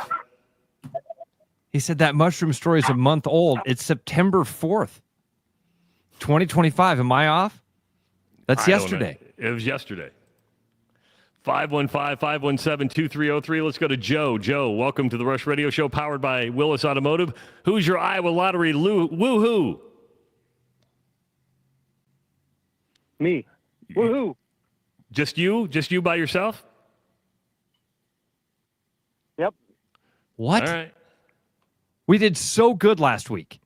He said that mushroom story is a month old. It's September 4th, 2025. Am I off? That's yesterday. It was yesterday. 515-517-2303. Let's go to Joe. Joe, welcome to the Rush Radio Show powered by Willis Automotive. Who's your Iowa Lottery woohoo? Me. Woohoo. Just you? Just you by yourself? Yep. What? All right. We did so good last week.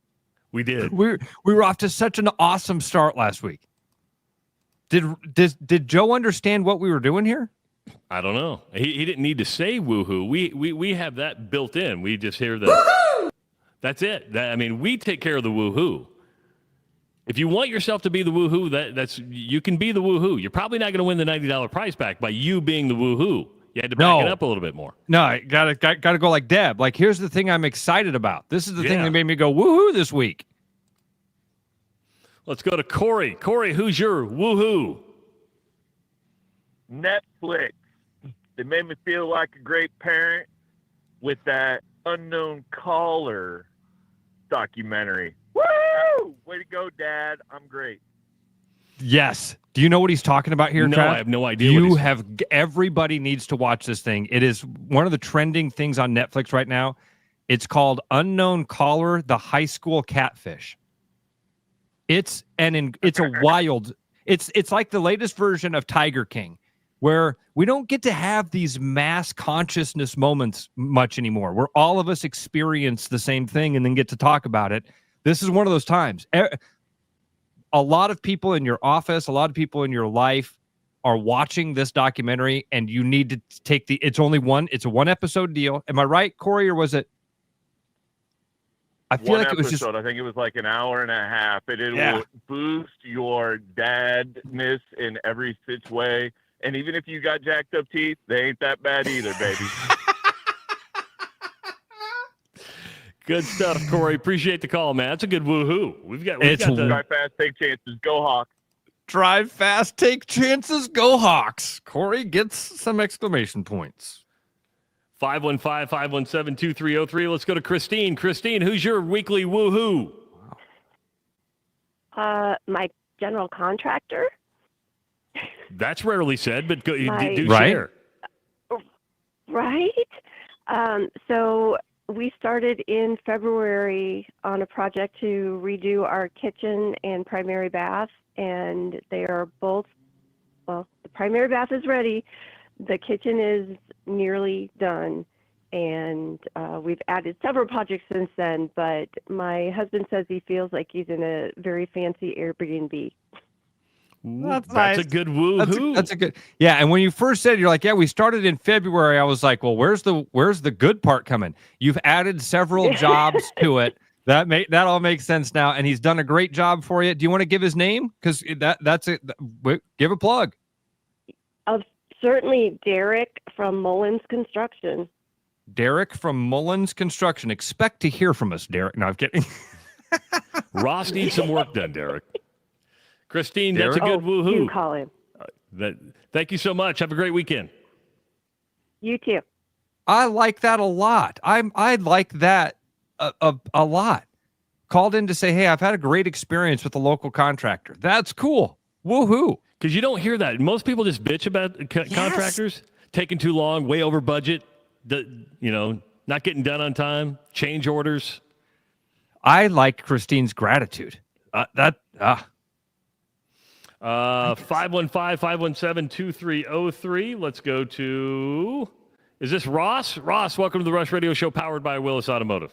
We did. We were off to such an awesome start last week. Did Joe understand what we were doing here? I don't know. He didn't need to say woohoo. We have that built in. We just hear the woohoo! That's it. We take care of the woohoo. If you want yourself to be the woohoo, that's you can be the woohoo. You're probably not going to win the $90 prize back by you being the woohoo. You had to back it up a little bit more. No, I gotta go like Deb. Like, here's the thing I'm excited about. This is the thing that made me go woohoo this week. Let's go to Corey. Corey, who's your woohoo? Netflix. They made me feel like a great parent with that Unknown Caller documentary. Woo! Way to go, Dad. I'm great. Yes. Do you know what he's talking about here, No, Trav? I have no idea. Everybody needs to watch this thing. It is one of the trending things on Netflix right now. It's called Unknown Caller, the High School Catfish. It's a wild. It's like the latest version of Tiger King, where we don't get to have these mass consciousness moments much anymore, where all of us experience the same thing and then get to talk about it. This is one of those times. A lot of people in your office, a lot of people in your life are watching this documentary, and you need to take it's a 1 episode deal. Am I right, Corey, or was it? I feel One like it was episode, I think it was like an hour and a half. It will boost your dadness in every such way. And even if you got jacked up teeth, they ain't that bad either, baby. Good stuff, Corey. Appreciate the call, man. That's a good woohoo. We've got Drive fast, take chances. Go Hawks. Drive fast, take chances, go Hawks. Corey gets some exclamation points. 515-517-2303. Let's go to Christine. Christine, who's your weekly woohoo? My general contractor. That's rarely said, but do right. Share. Right. So we started in February on a project to redo our kitchen and primary bath, and they are both, the primary bath is ready. The kitchen is nearly done, and we've added several projects since then, but my husband says he feels like he's in a very fancy Airbnb. That's a good woohoo. That's a good. Yeah, and when you first said, you're like, yeah, we started in February. I was like, well, where's the good part coming? You've added several jobs to it. That all makes sense now, and he's done a great job for you. Do you want to give his name? Because that's it. Give a plug. Certainly, Derek from Mullins Construction. Derek from Mullins Construction. Expect to hear from us, Derek. No, I'm kidding. Ross needs some work done, Derek. Christine, that's a good woohoo. You call him. Thank you so much. Have a great weekend. You too. I like that a lot. I like that a lot. Called in to say, hey, I've had a great experience with a local contractor. That's cool. Woohoo. Because you don't hear that. Most people just bitch about contractors taking too long, way over budget, not getting done on time, change orders. I like Christine's gratitude. 515-517-2303. Let's go to, is this Ross? Ross, welcome to the Rush Radio Show powered by Willis Automotive.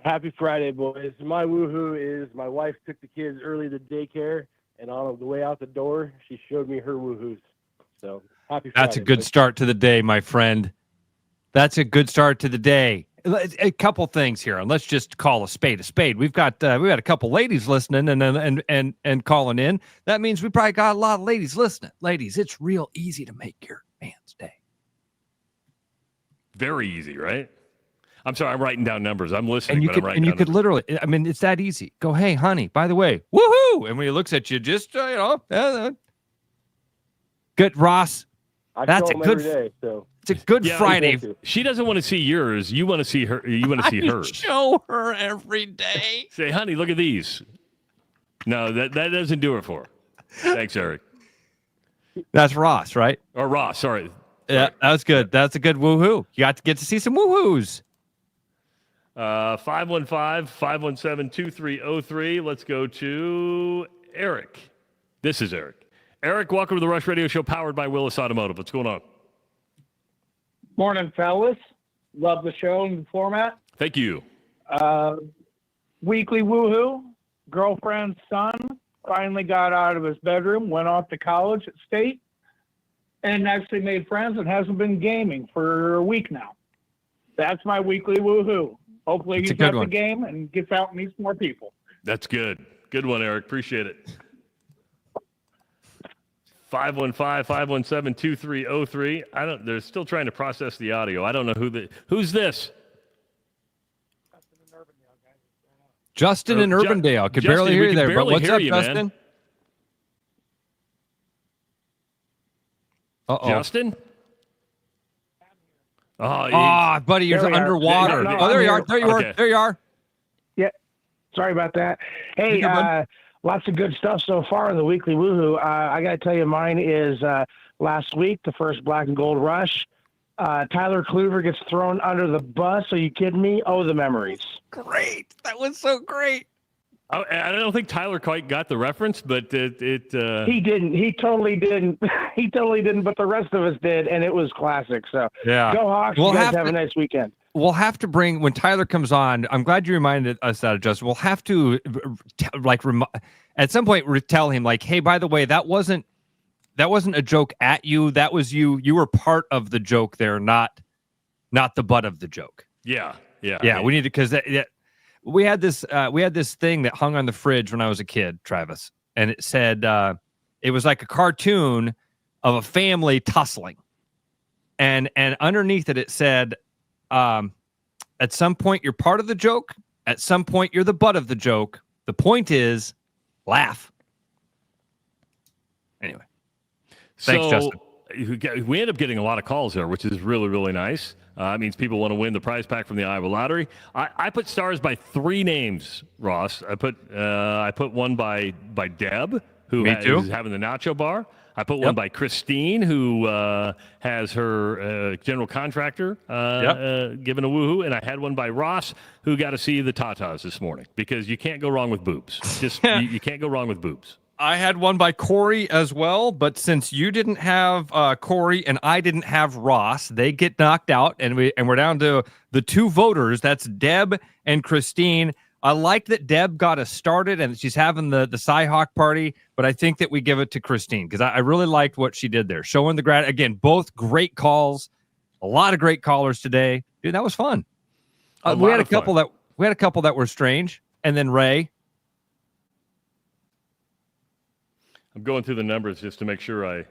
Happy Friday, boys. My woohoo is my wife took the kids early to daycare, and on the way out the door, she showed me her woohoos. So happy Friday. That's a good start to the day, my friend. That's a good start to the day. A couple things here, and let's just call a spade a spade. We've got a couple ladies listening and calling in. That means we probably got a lot of ladies listening. Ladies, it's real easy to make your man's day. Very easy, right? I'm sorry, I'm writing down numbers. I'm listening, And you but could, I'm writing and you down could numbers. literally, it's that easy. Go, hey, honey, by the way, woohoo! And when he looks at you, just good, Ross. That's a good. Day, so. It's a good Friday. She doesn't want to see yours. You want to see her. You want to see hers. Show her every day. Say, honey, look at these. No, that doesn't do it for her. Thanks, Eric. That's Ross, right? Or Ross, sorry. Yeah, that was good. That's a good woohoo. You got to get to see some woohoos. 515-517-2303. Let's go to Eric. This is Eric. Eric, welcome to the Rush Radio Show powered by Willis Automotive. What's going on? Morning, fellas. Love the show and the format. Thank you. Weekly woohoo. Girlfriend's son finally got out of his bedroom, went off to college at State, and actually made friends and hasn't been gaming for a week now. That's my weekly woohoo. Hopefully he gets out the game and gets out and meets more people. That's good. Good one, Eric. Appreciate it. 515-517-2303. They're still trying to process the audio. I don't know who's this? Justin in Urbandale. Could barely hear you there, but what's up, Justin? Man. Uh-oh. Justin? Oh, buddy, you're underwater. There you are. There you are. There you are. Yeah. Sorry about that. Hey, lots of good stuff so far in the weekly woohoo. I got to tell you, mine is last week, the first Black and Gold Rush. Tyler Kluver gets thrown under the bus. Are you kidding me? Oh, the memories. Great. That was so great. I don't think Tyler quite got the reference, but he didn't. He totally didn't. He totally didn't, but the rest of us did, and it was classic. So yeah. Go Hawks. You guys have a nice weekend. We'll have to bring, when Tyler comes on, I'm glad you reminded us that, Justin. We'll have to, at some point, tell him, like, hey, by the way, that wasn't a joke at you. That was you. You were part of the joke there, not the butt of the joke. Yeah. We need to, because we had this thing that hung on the fridge when I was a kid, Travis, and it said it was like a cartoon of a family tussling, and underneath it said, at some point you're part of the joke, at some point you're the butt of the joke. The point is, laugh. Anyway, thanks, Justin. We end up getting a lot of calls there, which is really, really nice. It means people want to win the prize pack from the Iowa Lottery. I put stars by 3 names, Ross. I put one by Deb, who's having the nacho bar. I put one by Christine, who has her general contractor giving a woohoo, and I had one by Ross, who got to see the Tatas this morning, because you can't go wrong with boobs. Just you can't go wrong with boobs. I had one by Corey as well, but since you didn't have Corey and I didn't have Ross, they get knocked out, and we're down to the 2 voters. That's Deb and Christine. I like that Deb got us started and she's having the Cy-Hawk party, but I think that we give it to Christine because I really liked what she did there. Showing the again, both great calls, a lot of great callers today. Dude, that was fun. We had a couple that were strange, and then Ray. I'm going through the numbers just to make sure I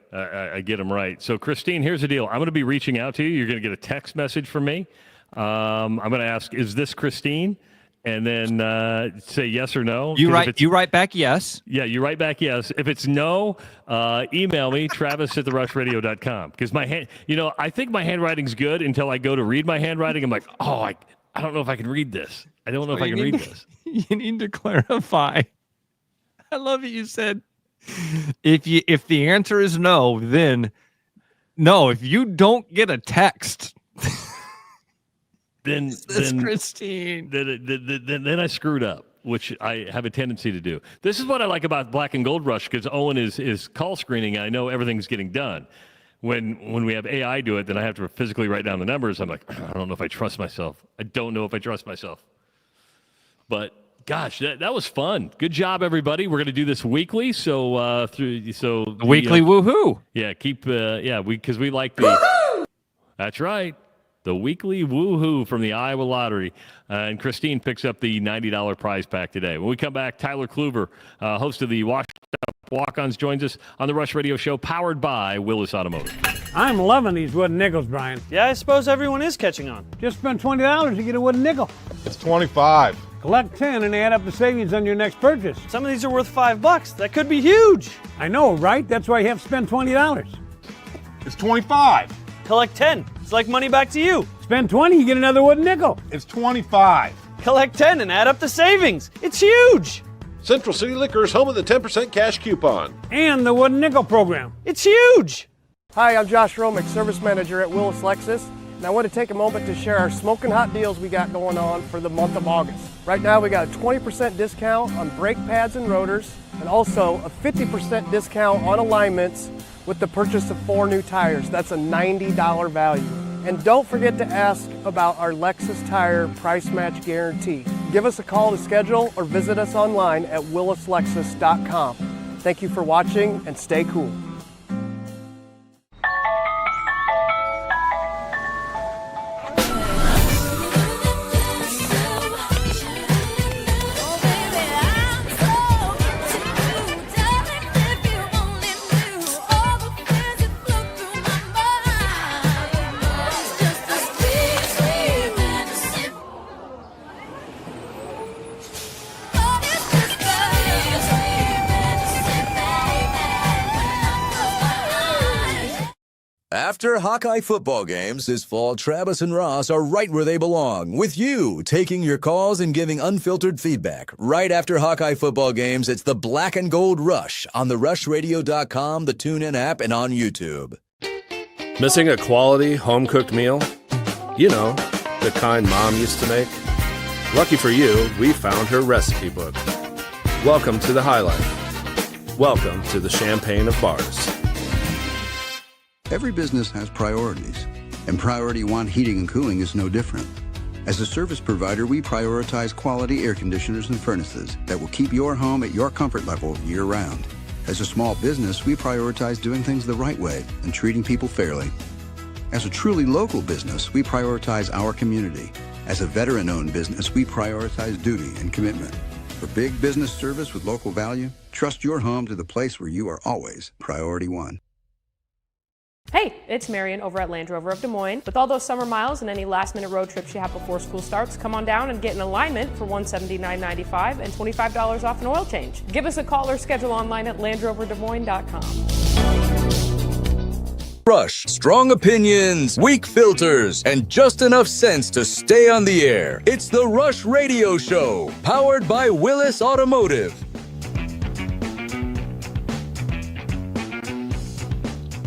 get them right. So, Christine, here's the deal. I'm going to be reaching out to you. You're going to get a text message from me. I'm going to ask, is this Christine? And then say yes or no. You write back yes. Yeah, you write back yes. If it's no, email me, travis@therushradio.com. Because I think my handwriting's good until I go to read my handwriting. I'm like, I don't know if I can read this. I don't know if I can read this. You need to clarify. I love it. You said, if the answer is no, then no. If you don't get a text, then Christine. Then I screwed up, which I have a tendency to do. This is what I like about Black and Gold Rush, because Owen is call screening, and I know everything's getting done. When we have AI do it, then I have to physically write down the numbers. I'm like, I don't know if I trust myself. I don't know if I trust myself. But gosh, that was fun. Good job, everybody. We're going to do this weekly. So weekly woohoo. Yeah, because we like the. That's right. The weekly woohoo from the Iowa Lottery. And Christine picks up the $90 prize pack today. When we come back, Tyler Kluver, host of the Washed-Up Walkons, joins us on the Rush Radio Show, powered by Willis Automotive. I'm loving these wooden nickels, Brian. Yeah, I suppose everyone is catching on. Just spend $20 to get a wooden nickel. It's $25. Collect 10 and add up the savings on your next purchase. Some of these are worth $5. That could be huge. I know, right? That's why you have to spend $20. It's $25. Collect 10. It's like money back to you. Spend 20, you get another wooden nickel. It's $25. Collect 10 and add up the savings. It's huge. Central City Liquors, home of the 10% cash coupon. And the wooden nickel program. It's huge. Hi, I'm Josh Romick, Service Manager at Willis Lexus. And I want to take a moment to share our smoking hot deals we got going on for the month of August. Right now we got a 20% discount on brake pads and rotors, and also a 50% discount on alignments with the purchase of 4 new tires. That's a $90 value. And don't forget to ask about our Lexus Tire Price Match Guarantee. Give us a call to schedule or visit us online at willislexus.com. Thank you for watching and stay cool. after Hawkeye football games this fall, Travis and Ross are right where they belong, with you taking your calls and giving unfiltered feedback. Right after Hawkeye football games, it's the Black and Gold Rush on the rushradio.com, the TuneIn app, and on YouTube. Missing a quality, home-cooked meal? You know, the kind Mom used to make? Lucky for you, we found her recipe book. Welcome to the High Life. Welcome to the Champagne of Bars. Every business has priorities, and Priority One Heating and Cooling is no different. As a service provider, we prioritize quality air conditioners and furnaces that will keep your home at your comfort level year-round. As a small business, we prioritize doing things the right way and treating people fairly. As a truly local business, we prioritize our community. As a veteran-owned business, we prioritize duty and commitment. For big business service with local value, trust your home to the place where you are always Priority One. Hey, it's Marion over at Land Rover of Des Moines. With all those summer miles and any last-minute road trips you have before school starts, come on down and get an alignment for $179.95 and $25 off an oil change. Give us a call or schedule online at LandRoverDesMoines.com. Rush, strong opinions, weak filters, and just enough sense to stay on the air. It's the Rush Radio Show, powered by Willis Automotive.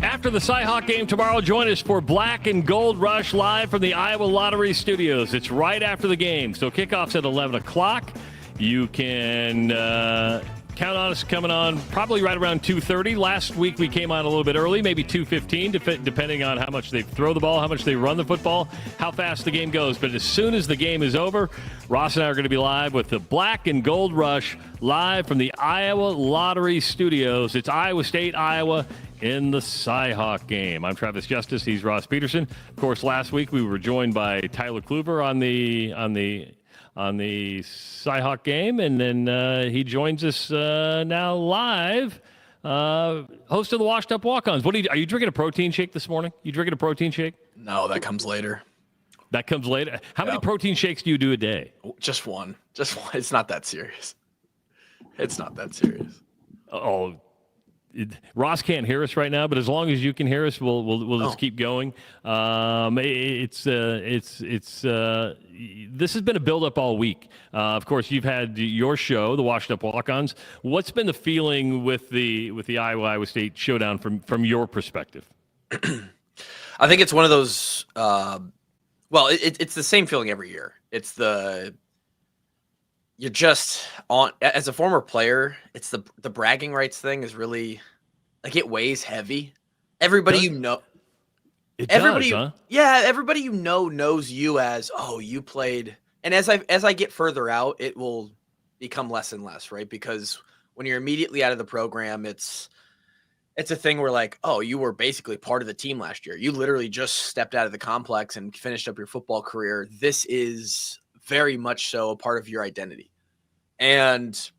After the Cy-Hawk game tomorrow, join us for Black and Gold Rush live from the Iowa Lottery Studios. It's right after the game, so kickoff's at 11 o'clock. You can count on us coming on probably right around 2:30. Last week we came on a little bit early, maybe 2:15, depending on how much they throw the ball, how much they run the football, how fast the game goes. But as soon as the game is over, Ross and I are going to be live with the Black and Gold Rush live from the Iowa Lottery Studios. It's Iowa State, Iowa, in the Cy-Hawk game. I'm Travis Justice. He's Ross Peterson. Of course, last week we were joined by Tyler Kluver on the Cy-Hawk game, and then he joins us now live. Host of the Washed-Up Walkons. Are you drinking a protein shake this morning? You drinking a protein shake? No, that comes later. That comes later. How many protein shakes do you do a day? Just one. Just one. It's not that serious. Oh. Ross can't hear us right now, but as long as you can hear us, we'll just keep going. This has been a build-up all week. Of course, you've had your show, the Washed-Up Walkons. What's been the feeling with the Iowa State showdown from your perspective? I think it's one of those. It's the same feeling every year. You're just on, as a former player, it's the bragging rights thing is really, like, it weighs heavy. Everybody you know. Everybody you know knows you as, oh, you played. And as I get further out, it will become less and less, right? Because when you're immediately out of the program, it's a thing where, like, oh, you were basically part of the team last year. You literally just stepped out of the complex and finished up your football career. This is very much so a part of your identity. And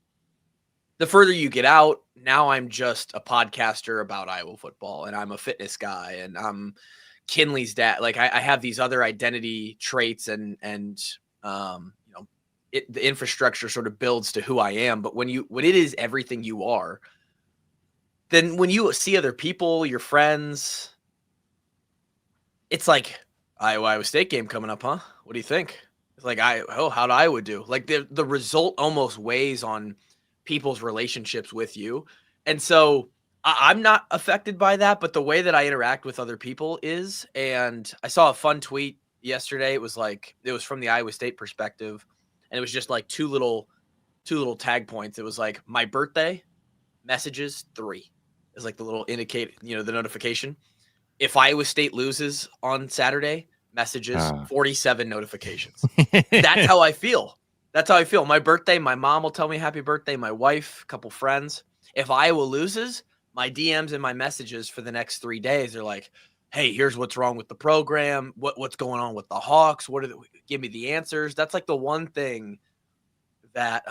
the further you get out, now I'm just a podcaster about Iowa football, and I'm a fitness guy, and I'm Kinley's dad. Like, I have these other identity traits, and the infrastructure sort of builds to who I am. But when it is everything you are, then when you see other people, your friends, it's like, Iowa State game coming up, huh? What do you think? It's like, how'd Iowa do? Like, the result almost weighs on people's relationships with you. And so I'm not affected by that, but the way that I interact with other people is. And I saw a fun tweet yesterday. It was from the Iowa State perspective, and it was just like two little tag points. It was like, my birthday, messages 3 is like the little indicate, the notification. If Iowa State loses on Saturday, messages, 47 notifications. That's how I feel. My birthday, my mom will tell me happy birthday. My wife, a couple friends. If Iowa loses, my DMs and my messages for the next 3 days are like, hey, here's what's wrong with the program. What's going on with the Hawks? Give me the answers. That's like the one thing that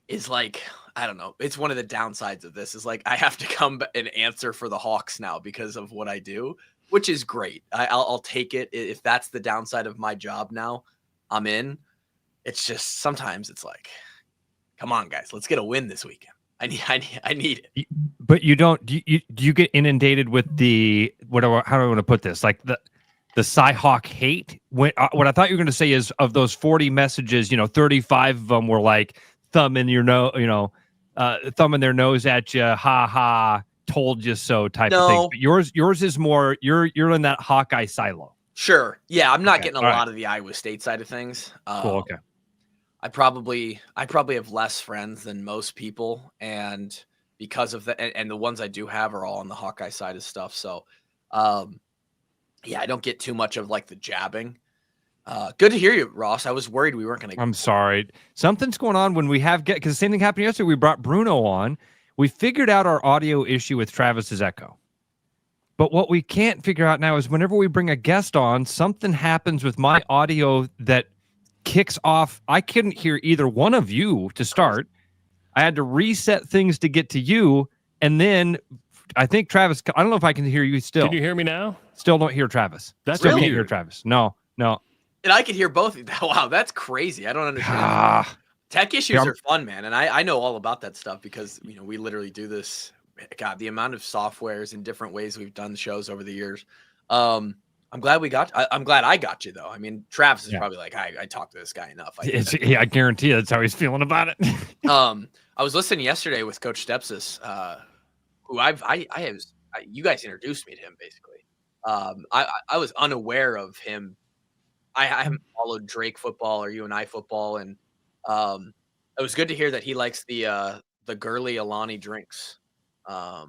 is like, I don't know. It's one of the downsides of this is like, I have to come and answer for the Hawks now because of what I do, which is great. I'll take it. If that's the downside of my job now, I'm in. It's just sometimes it's like, come on, guys, let's get a win this weekend. I need it. But you don't. Do you get inundated with the how do I want to put this? Like the Cy-Hawk hate. What I thought you were going to say is of those 40 messages, 35 of them were like thumbing their nose at you, ha ha, told you so type of thing. But yours is more. You're in that Hawkeye silo. Sure. Yeah, I'm not getting a lot of the Iowa State side of things. Cool. Okay. I probably have less friends than most people, and because of that, and the ones I do have are all on the Hawkeye side of stuff. So, yeah, I don't get too much of like the jabbing. Good to hear you, Ross. I was worried we weren't going to. I'm sorry. Something's going on when we have because the same thing happened yesterday. We brought Bruno on. We figured out our audio issue with Travis's echo. But what we can't figure out now is whenever we bring a guest on, something happens with my audio that kicks off. I couldn't hear either one of you to start. I had to reset things to get to you. And then I think Travis, I don't know if I can hear you still. Can you hear me now? Still don't hear Travis. That's still really can't hear Travis. No. And I could hear both. Wow, that's crazy. I don't understand. Tech issues are fun, man. And I know all about that stuff because, we literally do this. God, the amount of softwares and different ways we've done shows over the years. I'm glad I'm glad I got you though. I mean, Travis is probably like, I talked to this guy enough. I guarantee you that's how he's feeling about it. I was listening yesterday with Coach Stepsis, who you guys introduced me to him basically. I was unaware of him. I haven't followed Drake football or UNI football, and it was good to hear that he likes the girly Alani drinks, the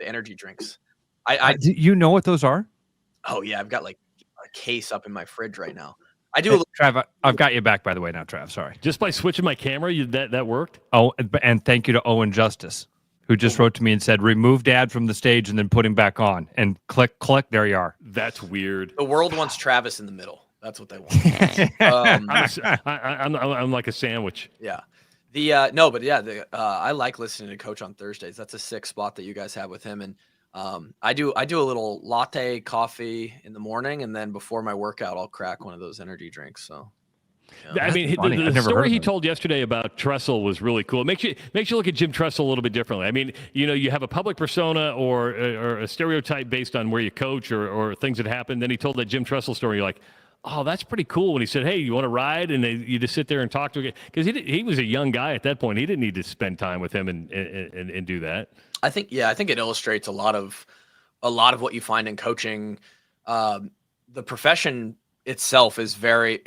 energy drinks. Do you know what those are? Oh yeah, I've got like a case up in my fridge right now. I do. Trav, I've got you back by the way now, Trav. Sorry. Just by switching my camera, that worked. Oh, and thank you to Owen Justice, who just wrote to me and said, remove Dad from the stage and then put him back on. And click, there you are. That's weird. The world wants Travis in the middle. That's what they want. I'm like a sandwich. Yeah. I like listening to Coach on Thursdays. That's a sick spot that you guys have with him. And I do a little latte coffee in the morning, and then before my workout, I'll crack one of those energy drinks. So. Yeah. I mean, the story he told yesterday about Tressel was really cool. It makes you look at Jim Tressel a little bit differently. I mean, you have a public persona or a stereotype based on where you coach or things that happen. Then he told that Jim Tressel story. You're like, oh, that's pretty cool. When he said, hey, you want to ride? And you just sit there and talk to him. Because he was a young guy at that point. He didn't need to spend time with him and do that. I think it illustrates a lot of what you find in coaching. The profession itself is very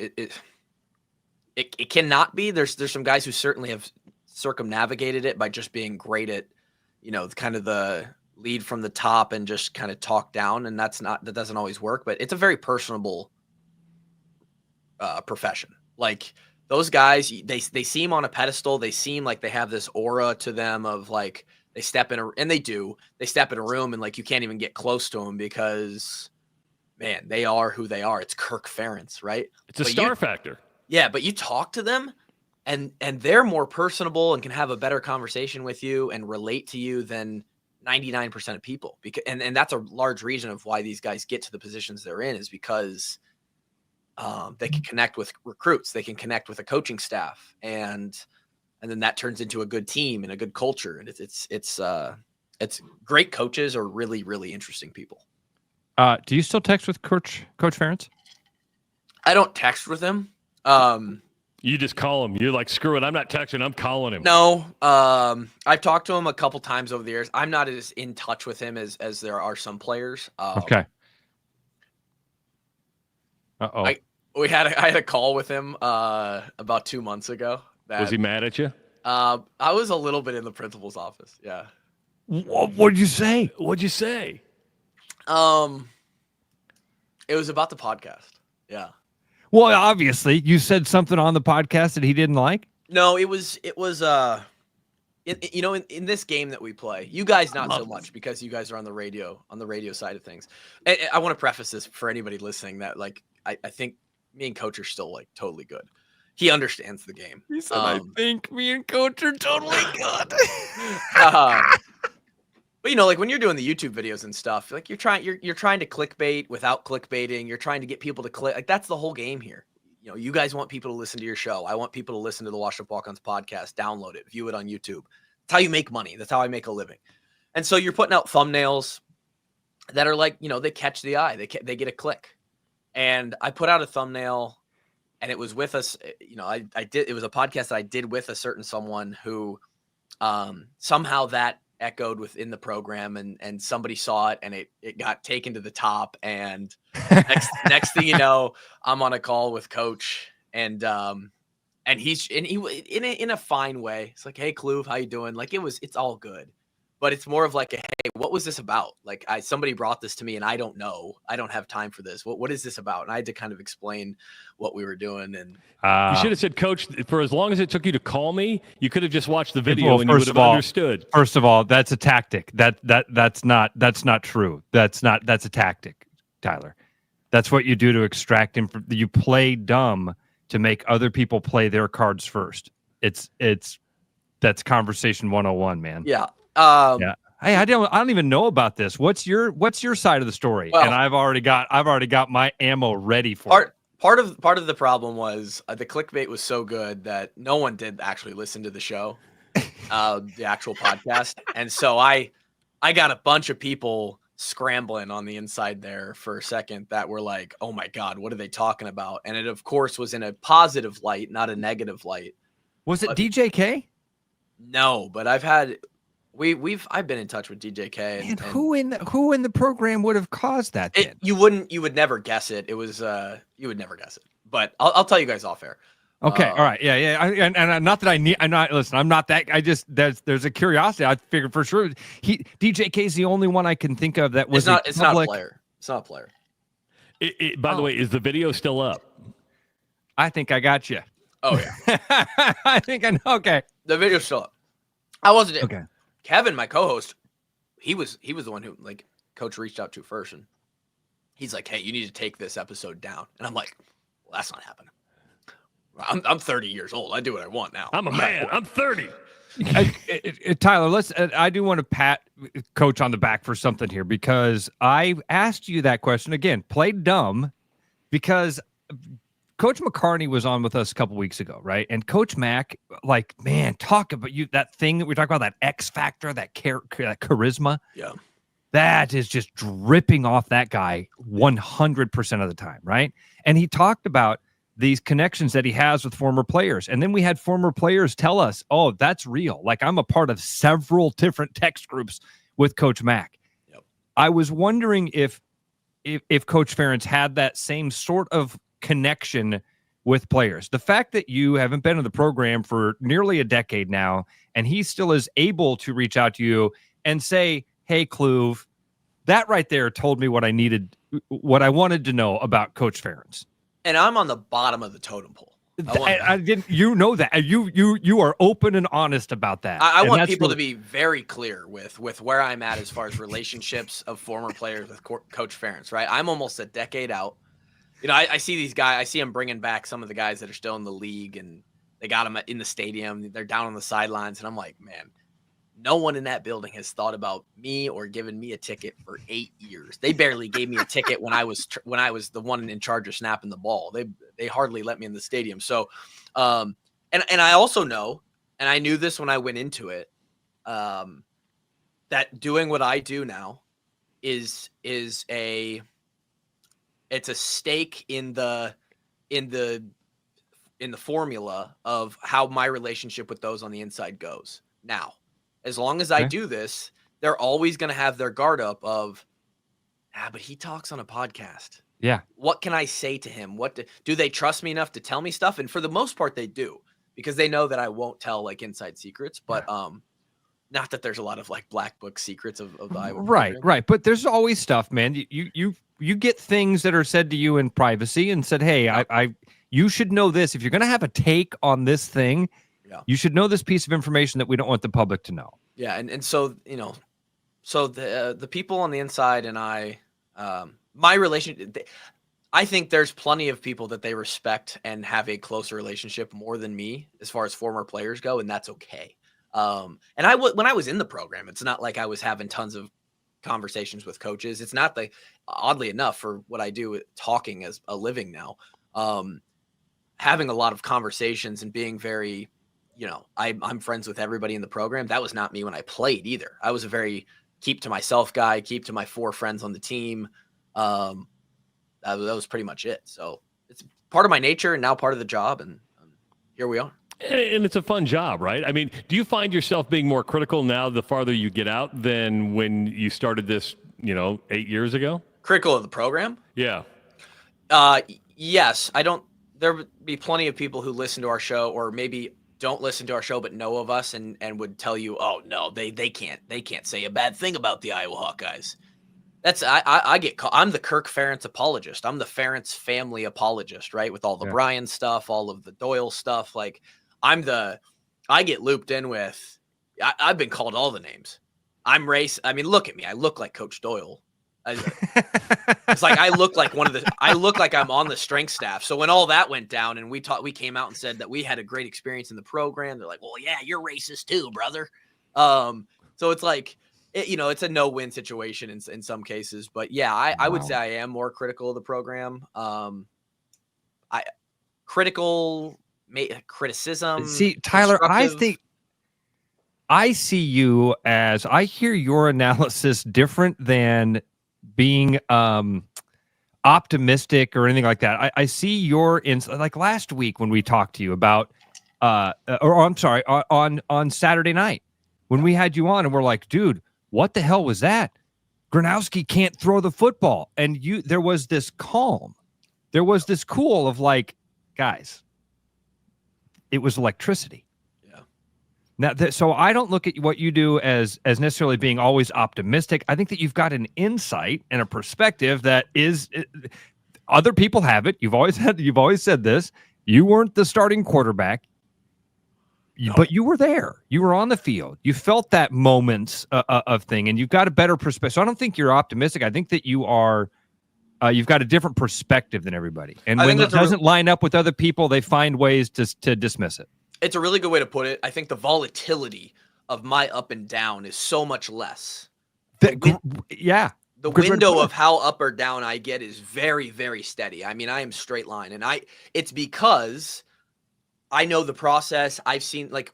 it cannot be. There's some guys who certainly have circumnavigated it by just being great at, kind of the lead from the top and just kind of talk down. And that doesn't always work, but it's a very personable profession. Like those guys, they seem on a pedestal. They seem like they have this aura to them of like, they step in a room and like, you can't even get close to them because man, they are who they are. It's Kirk Ferentz, right? It's a star factor. Yeah, but you talk to them and they're more personable and can have a better conversation with you and relate to you than 99% of people. And that's a large reason of why these guys get to the positions they're in is because they can connect with recruits, they can connect with a coaching staff, and then that turns into a good team and a good culture. And it's great coaches are really, really interesting people. Do you still text with Coach Ferentz? I don't text with him. You just call him. You're like, screw it. I'm not texting. I'm calling him. No. I've talked to him a couple times over the years. I'm not as in touch with him as there are some players. Okay. Uh-oh. I had a call with him about 2 months ago. Was he mad at you? I was a little bit in the principal's office. Yeah. What'd you say? What'd you say? It was about the podcast. Yeah. Well, obviously, you said something on the podcast that he didn't like. No, it was in this game that we play, you guys not so much because you guys are on the radio side of things. I want to preface this for anybody listening that like I think me and Coach are still like totally good. He understands the game. He said, I think me and Coach are totally good. But like when you're doing the YouTube videos and stuff, like you're trying to clickbait without clickbaiting. You're trying to get people to click. Like that's the whole game here. You guys want people to listen to your show. I want people to listen to the Washed-Up Walkons podcast, download it, view it on YouTube. how you make money. That's how I make a living. And so you're putting out thumbnails that are like, they catch the eye. They get a click. And I put out a thumbnail, and it was with us. It was a podcast that I did with a certain someone who somehow that echoed within the program, and somebody saw it, and it got taken to the top. And next thing you know, I'm on a call with Coach, and he in a fine way. It's like, hey, Kluver, how you doing? Like it's all good. But it's more of like, hey, what was this about? Like somebody brought this to me and I don't know. I don't have time for this. What is this about? And I had to kind of explain what we were doing. And you should have said, Coach, for as long as it took you to call me, you could have just watched the video and you would have understood. First of all, that's a tactic. That's not true. That's a tactic, Tyler. That's what you do to extract him. You play dumb to make other people play their cards first. That's conversation 101, man. Yeah. Yeah. Hey, I don't even know about this. What's your side of the story? Well, and I've already got my ammo ready for it. Part of the problem was the clickbait was so good that no one did actually listen to the show, the actual podcast. And so I got a bunch of people scrambling on the inside there for a second that were like, oh my God, what are they talking about? And it of course was in a positive light, not a negative light. Was it DJK? No, but I've been in touch with DJK. And who in the program would have caused that? You would never guess it. It was you would never guess it. But I'll tell you guys off air. Okay, all right, yeah. And not that I need. I'm not. Listen, I'm not that. I just there's a curiosity. I figured for sure DJK is the only one I can think of that was. It's not a player. It's not a player. By the way, is the video still up? I think I got you. Oh yeah. I think I know. Okay. The video's still up. I wasn't. Okay. Kevin, my co-host, he was the one who Coach reached out to first, and he's like, "Hey, you need to take this episode down." And I'm like, "Well, that's not happening. I'm 30 years old. I do what I want now. I'm a man. I'm 30." Tyler, I do want to pat Coach on the back for something here, because I asked you that question again. Played dumb, because Coach McCarney was on with us a couple weeks ago, right? And Coach Mack, talk about that thing that we talk about, that X factor, that charisma. Yeah. That is just dripping off that guy 100% of the time, right? And he talked about these connections that he has with former players. And then we had former players tell us, oh, that's real. Like, I'm a part of several different text groups with Coach Mack. Yep. I was wondering if Coach Ferentz had that same sort of connection with players. The fact that you haven't been in the program for nearly a decade now, and he still is able to reach out to you and say, hey, Kluver, that right there told me what I wanted to know about Coach Ferentz. And I'm on the bottom of the totem pole. I didn't. You know that. You are open and honest about that. I want people to be very clear with where I'm at as far as relationships of former players with Coach Ferentz. Right, I'm almost a decade out. I see these guys. I see them bringing back some of the guys that are still in the league, and they got them in the stadium. They're down on the sidelines, and I'm like, man, no one in that building has thought about me or given me a ticket for 8 years. They barely gave me a ticket when I was the one in charge of snapping the ball. They hardly let me in the stadium. So, and I also know, and I knew this when I went into it, that doing what I do now is a stake in the formula of how my relationship with those on the inside goes. Now, as long as I do this, they're always going to have their guard up of, but he talks on a podcast. Yeah. What can I say to him? Do they trust me enough to tell me stuff? And for the most part, they do, because they know that I won't tell inside secrets, but not that there's a lot of black book secrets of the Iowa program. Right. But there's always stuff, man. You get things that are said to you in privacy and said, hey, you should know this. If you're going to have a take on this thing, you should know this piece of information that we don't want the public to know. Yeah. And so, so the people on the inside and my relationship, I think there's plenty of people that they respect and have a closer relationship more than me as far as former players go. And that's okay. And when I was in the program, it's not like I was having tons of conversations with coaches. It's not oddly enough, for what I do talking as a living now, having a lot of conversations and being very, I'm friends with everybody in the program. That was not me when I played either. I was a very keep to myself guy, keep to my 4 friends on the team. That was pretty much it. So it's part of my nature and now part of the job. And here we are. And it's a fun job, right? I mean, do you find yourself being more critical now the farther you get out than when you started this, 8 years ago? Critical of the program? Yeah. Yes. There would be plenty of people who listen to our show or maybe don't listen to our show but know of us and would tell you, oh no, they can't say a bad thing about the Iowa Hawkeyes. I'm the Kirk Ferentz apologist. I'm the Ferentz family apologist, right? With all the Brian stuff, all of the Doyle stuff. Like I get looped in with, I've been called all the names. I'm race. I mean, look at me. I look like Coach Doyle. It's like I look like I'm on the strength staff. So when all that went down and we came out and said that we had a great experience in the program, they're like, well, yeah, you're racist too, brother. So it's like, it's a no-win situation in some cases, but yeah, I would say I am more critical of the program. Criticism. See, Tyler, I see you as, I hear your analysis different than being optimistic or anything like that. I see your like last week when we talked to you about on Saturday night when we had you on and we're like, dude, what the hell was that? Gronowski can't throw the football. And there was this calm. There was this cool of like, guys, it was electricity. Now, so I don't look at what you do as necessarily being always optimistic. I think that you've got an insight and a perspective that is other people have it. You've always said this. You weren't the starting quarterback, but you were there. You were on the field. You felt that moments of thing, and you've got a better perspective. So I don't think you're optimistic. I think that you are. You've got a different perspective than everybody, and when it doesn't line up with other people, they find ways to dismiss it. It's a really good way to put it. I think the volatility of my up and down is so much less. The window of how up or down I get is very, very steady. I mean, I am straight line, and it's because I know the process. I've seen, like,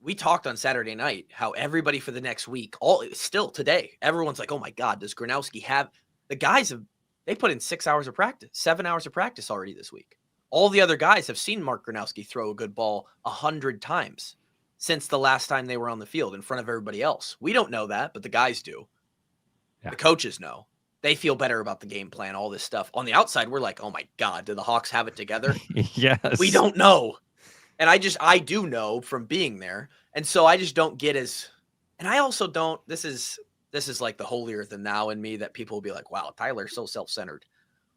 we talked on Saturday night how everybody for the next week, still today, everyone's like, oh my God, does Gronowski have the guys they put in 6 hours of practice, 7 hours of practice already this week. All the other guys have seen Mark Gronowski throw a good ball 100 times since the last time they were on the field in front of everybody else. We don't know that, but the guys do. Yeah. The coaches know. They feel better about the game plan, all this stuff. On the outside, we're like, oh my God, do the Hawks have it together? Yes. We don't know. And I do know from being there. And so I just don't get and I also don't, this is like the holier than thou in me that people will be like, wow, Tyler's so self-centered.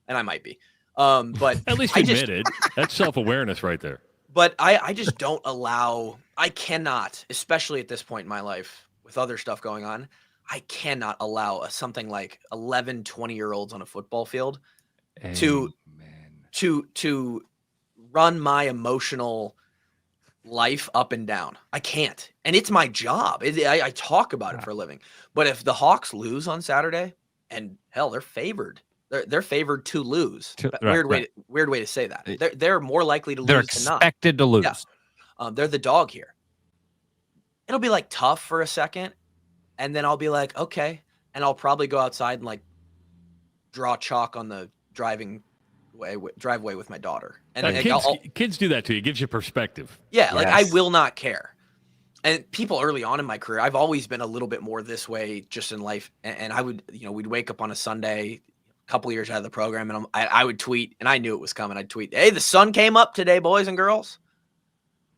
And I might be. But at least you admitted that's self-awareness right there. But I just don't I cannot, especially at this point in my life with other stuff going on, I cannot allow something like 11, 20-year-olds on a football field to run my emotional life up and down. I can't. And it's my job. I talk about it for a living. But if the Hawks lose on Saturday, and hell, they're favored. They're favored to lose. Weird way to say that. They're more likely to lose. They're expected to lose. Yeah. They're the dog here. It'll be like tough for a second, and then I'll be like, okay, and I'll probably go outside and like draw chalk on the driveway with my daughter. And kids do that to you. It gives you perspective. Yeah, like I will not care. And people early on in my career, I've always been a little bit more this way just in life. And I would, we'd wake up on a Sunday, couple years out of the program, and I would tweet, and I knew it was coming. I'd tweet, hey, the sun came up today, boys and girls.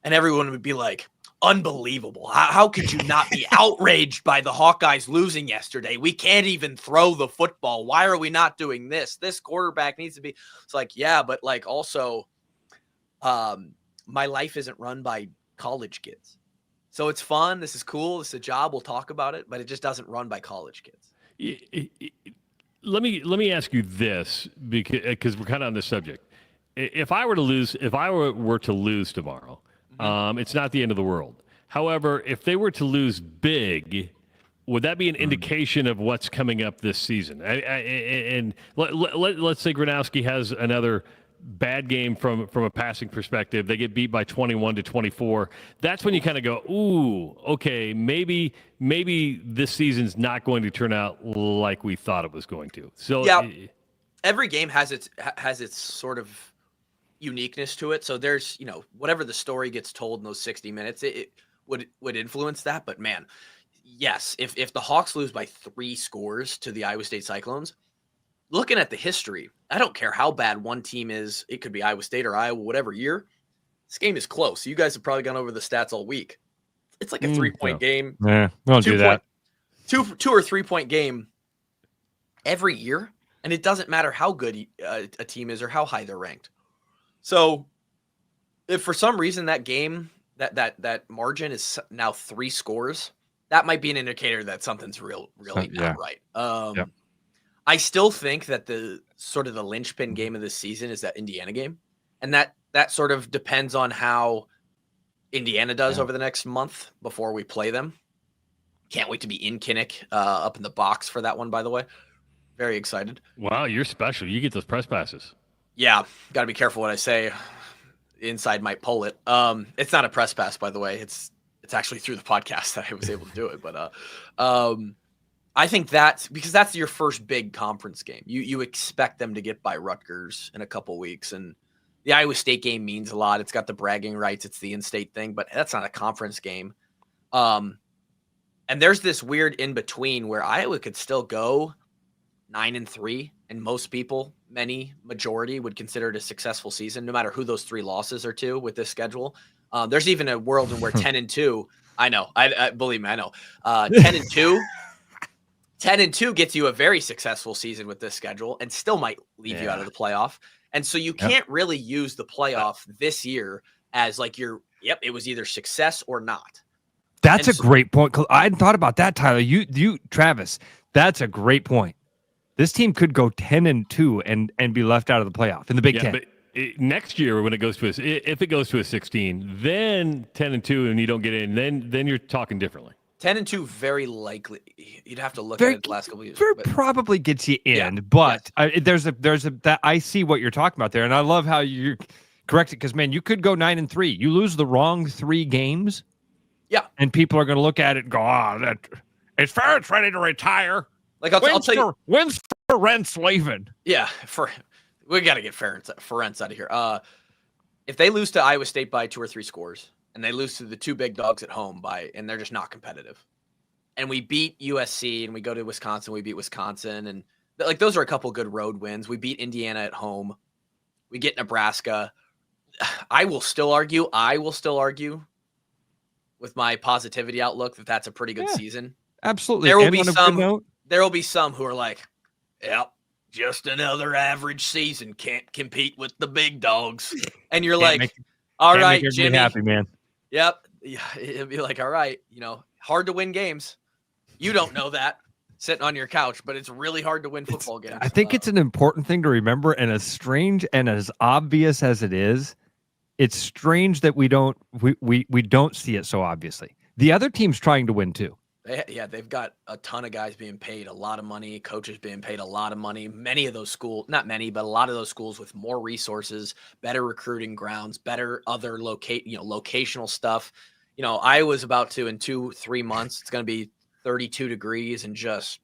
And everyone would be like, unbelievable. How could you not be outraged by the Hawkeyes losing yesterday? We can't even throw the football. Why are we not doing this? This quarterback needs to be. It's like, yeah, but like also my life isn't run by college kids. So it's fun. This is cool. This is a job. We'll talk about it, but it just doesn't run by college kids. Let me ask you this, because we're kind of on this subject. If I were to lose tomorrow, it's not the end of the world. However, if they were to lose big, would that be an indication of what's coming up this season? And let's say Gronowski has another bad game from a passing perspective. They get beat by 21-24. That's when you kind of go, ooh, okay, maybe this season's not going to turn out like we thought it was going to. So yeah, every game has its sort of uniqueness to it. So there's, whatever the story gets told in those 60 minutes, it would influence that. But man, yes, if the Hawks lose by 3 scores to the Iowa State Cyclones, looking at the history, I don't care how bad one team is. It could be Iowa State or Iowa, whatever year. This game is close. You guys have probably gone over the stats all week. It's like a 3-point game. Yeah, don't do that. 2 or 3-point game every year, and it doesn't matter how good a team is or how high they're ranked. So, if for some reason that game, that margin is now 3 scores, that might be an indicator that something's really not right. I still think that the sort of the linchpin game of this season is that Indiana game. And that sort of depends on how Indiana does over the next month before we play them. Can't wait to be in Kinnick, up in the box for that one, by the way. Very excited. Wow, you're special. You get those press passes. Yeah, got to be careful what I say. Inside might pull it. It's not a press pass, by the way. It's actually through the podcast that I was able to do it. But I think that's because that's your first big conference game. You expect them to get by Rutgers in a couple weeks, and the Iowa State game means a lot. It's got the bragging rights. It's the in-state thing, but that's not a conference game. And there's this weird in-between where Iowa could still go 9-3, and most people, majority, would consider it a successful season, no matter who those 3 losses are to with this schedule. There's even a world in where 10-2, I know, I believe me, I know, 10-2 gets you a very successful season with this schedule and still might leave you out of the playoff. And so you can't really use the playoff this year as like it was either success or not. That's a great point. I hadn't thought about that, Tyler. You, Travis, that's a great point. This team could go 10-2 and be left out of the playoff in the Big Ten. But next year, when it goes to if it goes to a 16, then 10-2 and you don't get in, then you're talking differently. 10-2, very likely. You'd have to look at it the last couple of years. Probably gets you in, but there's that I see what you're talking about there, and I love how you're corrected because man, you could go 9-3. You lose the wrong 3 games, and people are going to look at it and go, it's fair. It's ready to retire. Like I'll tell you, when's Ferentz leaving? Yeah, we got to get Ferentz out of here. If they lose to Iowa State by 2 or 3 scores, and they lose to the 2 big dogs at home and they're just not competitive, and we beat USC and we go to Wisconsin, we beat Wisconsin, and like those are a couple good road wins. We beat Indiana at home, we get Nebraska. I will still argue with my positivity outlook that that's a pretty good season. Absolutely. There will be some who are like, yep, just another average season, can't compete with the big dogs. And you're like, all right, Jimmy. Happy, man. Yep. Yeah, it'd be like, all right, hard to win games. You don't know that sitting on your couch, but it's really hard to win football games. I think it's an important thing to remember, and as strange and as obvious as it is, it's strange that we don't see it so obviously. The other team's trying to win too. They've got a ton of guys being paid a lot of money, coaches being paid a lot of money. Many of those schools, not many, but a lot of those schools with more resources, better recruiting grounds, better other locational stuff. Iowa's about to, in 2-3 months, it's going to be 32 degrees and just,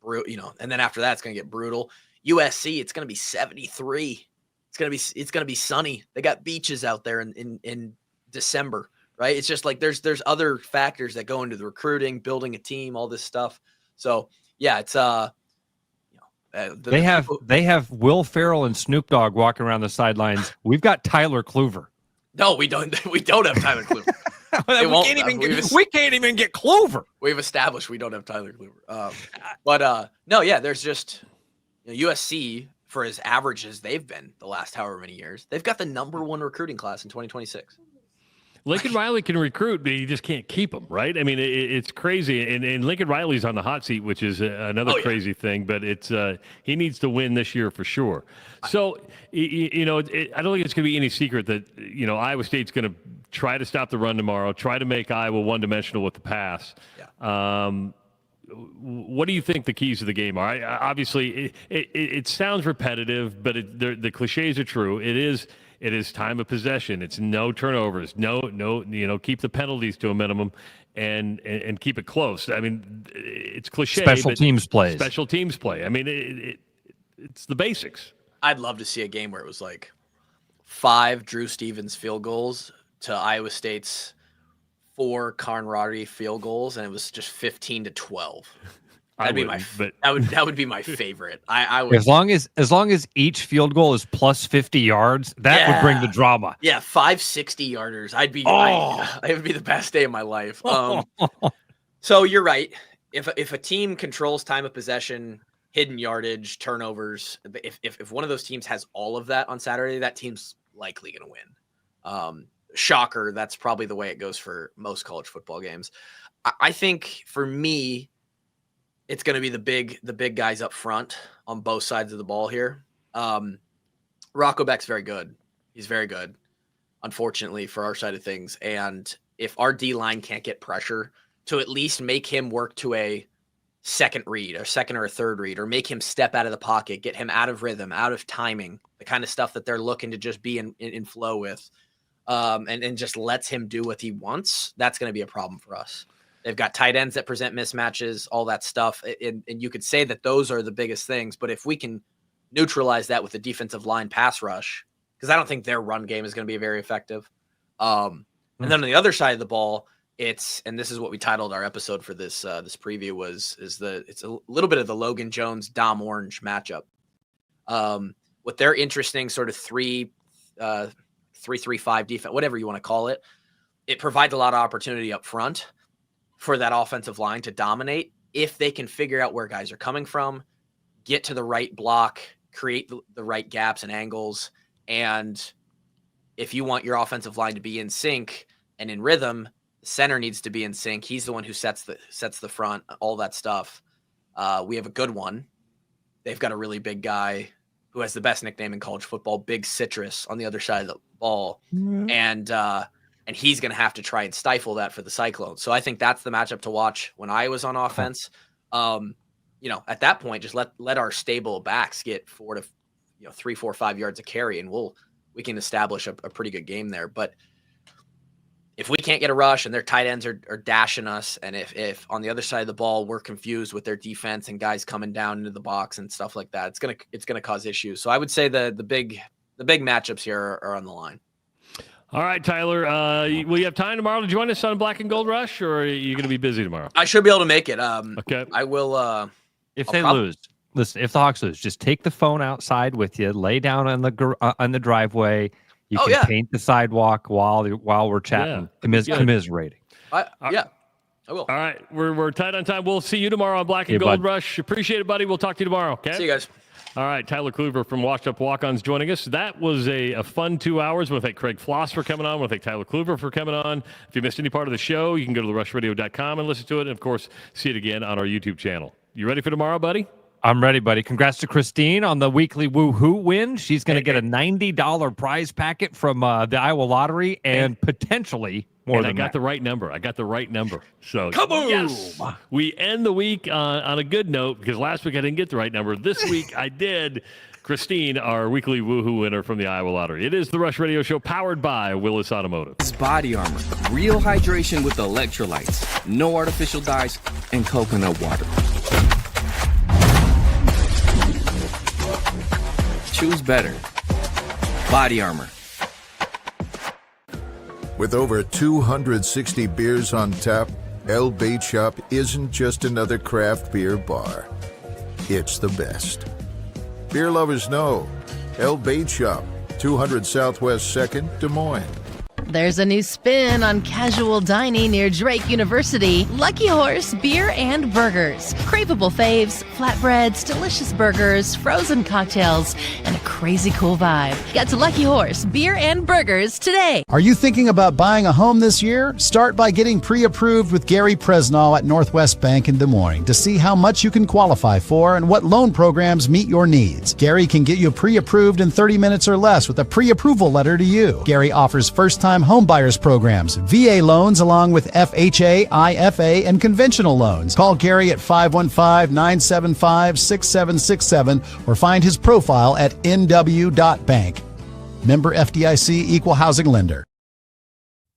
and then after that, it's going to get brutal. USC, it's going to be 73. It's going to be sunny. They got beaches out there in December. Right. It's just like there's other factors that go into the recruiting, building a team, all this stuff. So, yeah, it's they have Will Ferrell and Snoop Dogg walking around the sidelines. We've got Tyler Kluver. No, we don't have Tyler Kluver. We can't even get Clover. We've established we don't have Tyler Kluver. No, yeah, there's just USC, for as average as they've been the last however many years, they've got the #1 recruiting class in 2026. Lincoln Riley can recruit, but you just can't keep him, right? I mean, it's crazy. And Lincoln Riley's on the hot seat, which is another crazy thing, but it's he needs to win this year for sure. So, I don't think it's going to be any secret that, Iowa State's going to try to stop the run tomorrow, try to make Iowa one-dimensional with the pass. what do you think the keys to the game are? Obviously, it sounds repetitive, but the cliches are true. It is time of possession. It's no turnovers, no, keep the penalties to a minimum, and keep it close. I mean, it's cliche. Special teams play. I mean, it's the basics. I'd love to see a game where it was like 5 Drew Stevens field goals to Iowa State's 4 Conradi field goals, and it was just 15-12. That would be my favorite. I would, as long as each field goal is plus 50 yards, that would bring the drama. Yeah, 5 60-yarders. It would be the best day of my life. So you're right. If a team controls time of possession, hidden yardage, turnovers, if one of those teams has all of that on Saturday, that team's likely going to win. Shocker, that's probably the way it goes for most college football games. I think for me, it's going to be the big guys up front on both sides of the ball here. Rocco Beck's very good. He's very good, unfortunately, for our side of things. And if our D-line can't get pressure to at least make him work to a second read, or second or a third read, or make him step out of the pocket, get him out of rhythm, out of timing, the kind of stuff that they're looking to just be in flow with, and just lets him do what he wants, that's going to be a problem for us. They've got tight ends that present mismatches, all that stuff. And you could say that those are the biggest things. But if we can neutralize that with the defensive line pass rush, because I don't think their run game is going to be very effective. And then on the other side of the ball, and this is what we titled our episode for this preview it's a little bit of the Logan Jones, Dom Orange matchup. With their interesting sort of 3-3-5 defense, whatever you want to call it, it provides a lot of opportunity up front for that offensive line to dominate if they can figure out where guys are coming from, get to the right block, create the right gaps and angles. And if you want your offensive line to be in sync and in rhythm, the center needs to be in sync. He's the one who sets the front, all that stuff. We have a good one. They've got a really big guy who has the best nickname in college football, Big Citrus, on the other side of the ball. Mm-hmm. And he's going to have to try and stifle that for the Cyclones. So I think that's the matchup to watch when Iowa's on offense. At that point, just let our stable backs get 3, 4, 5 yards of carry, and we can establish a pretty good game there. But if we can't get a rush and their tight ends are dashing us, and if on the other side of the ball we're confused with their defense and guys coming down into the box and stuff like that, it's gonna cause issues. So I would say the big matchups here are on the line. All right, Tyler, will you have time tomorrow to join us on Black and Gold Rush, or are you going to be busy tomorrow? I should be able to make it. Okay. I will. If they lose, listen, if the Hawks lose, just take the phone outside with you, lay down on the driveway. You can paint the sidewalk while we're chatting, commiserating. I will. All right, we're tight on time. We'll see you tomorrow on Black and Gold Rush. Appreciate it, buddy. We'll talk to you tomorrow, okay? See you guys. All right, Tyler Kluver from Washed-Up Walkons joining us. That was a fun 2 hours. I want to thank Craig Floss for coming on. I want to thank Tyler Kluver for coming on. If you missed any part of the show, you can go to therushradio.com and listen to it. And, of course, see it again on our YouTube channel. You ready for tomorrow, buddy? I'm ready, buddy. Congrats to Christine on the weekly Woohoo win. She's going to get a $90 prize packet from the Iowa Lottery and potentially more than that. I got the right number. So, kaboom! Yes! We end the week on a good note because last week I didn't get the right number. This week I did. Christine, our weekly Woohoo winner from the Iowa Lottery. It is the Rush Radio Show powered by Willis Automotive. It's body armor. Real hydration with electrolytes. No artificial dyes and coconut water. Choose better. Body Armor. With over 260 beers on tap, El Bait Shop isn't just another craft beer bar. It's the best. Beer lovers know. El Bait Shop, 200 Southwest 2nd, Des Moines. There's a new spin on casual dining near Drake University. Lucky Horse Beer and Burgers. Craveable faves, flatbreads, delicious burgers, frozen cocktails, and a crazy cool vibe. Get to Lucky Horse Beer and Burgers today. Are you thinking about buying a home this year? Start by getting pre-approved with Gary Presnall at Northwest Bank in Des Moines to see how much you can qualify for and what loan programs meet your needs. Gary can get you pre-approved in 30 minutes or less with a pre-approval letter to you. Gary offers first-time first-time homebuyers programs, VA loans along with FHA, IFA, and conventional loans. Call Gary at 515-975-6767 or find his profile at nw.bank. Member FDIC, Equal Housing Lender.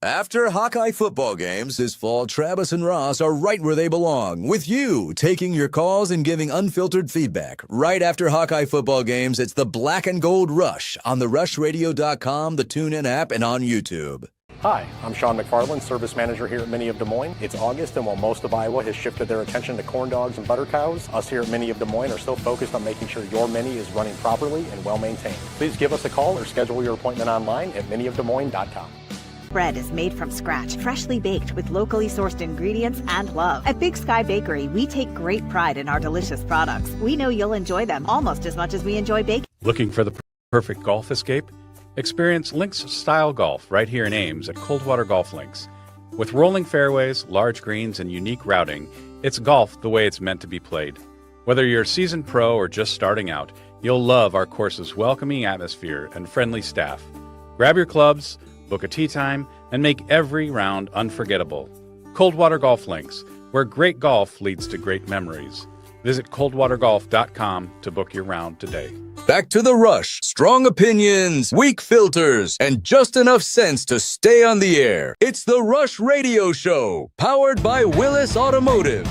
After Hawkeye football games this fall, Travis and Ross are right where they belong, with you, taking your calls and giving unfiltered feedback. Right after Hawkeye football games, it's the Black and Gold Rush on the rushradio.com, the TuneIn app, and on YouTube. Hi, I'm Sean McFarland, Service Manager here at Mini of Des Moines. It's August, and while most of Iowa has shifted their attention to corn dogs and butter cows, us here at Mini of Des Moines are still focused on making sure your Mini is running properly and well-maintained. Please give us a call or schedule your appointment online at miniofdesmoines.com. Bread is made from scratch, freshly baked with locally sourced ingredients and love. At Big Sky Bakery, we take great pride in our delicious products. We know you'll enjoy them almost as much as we enjoy baking. Looking for the perfect golf escape? Experience Links-style golf right here in Ames at Coldwater Golf Links. With rolling fairways, large greens, and unique routing, it's golf the way it's meant to be played. Whether you're a seasoned pro or just starting out, you'll love our course's welcoming atmosphere and friendly staff. Grab your clubs, book a tee time, and make every round unforgettable. Coldwater Golf Links, where great golf leads to great memories. Visit coldwatergolf.com to book your round today. Back to the Rush. Strong opinions, weak filters, and just enough sense to stay on the air. It's the Rush Radio Show, powered by Willis Automotive.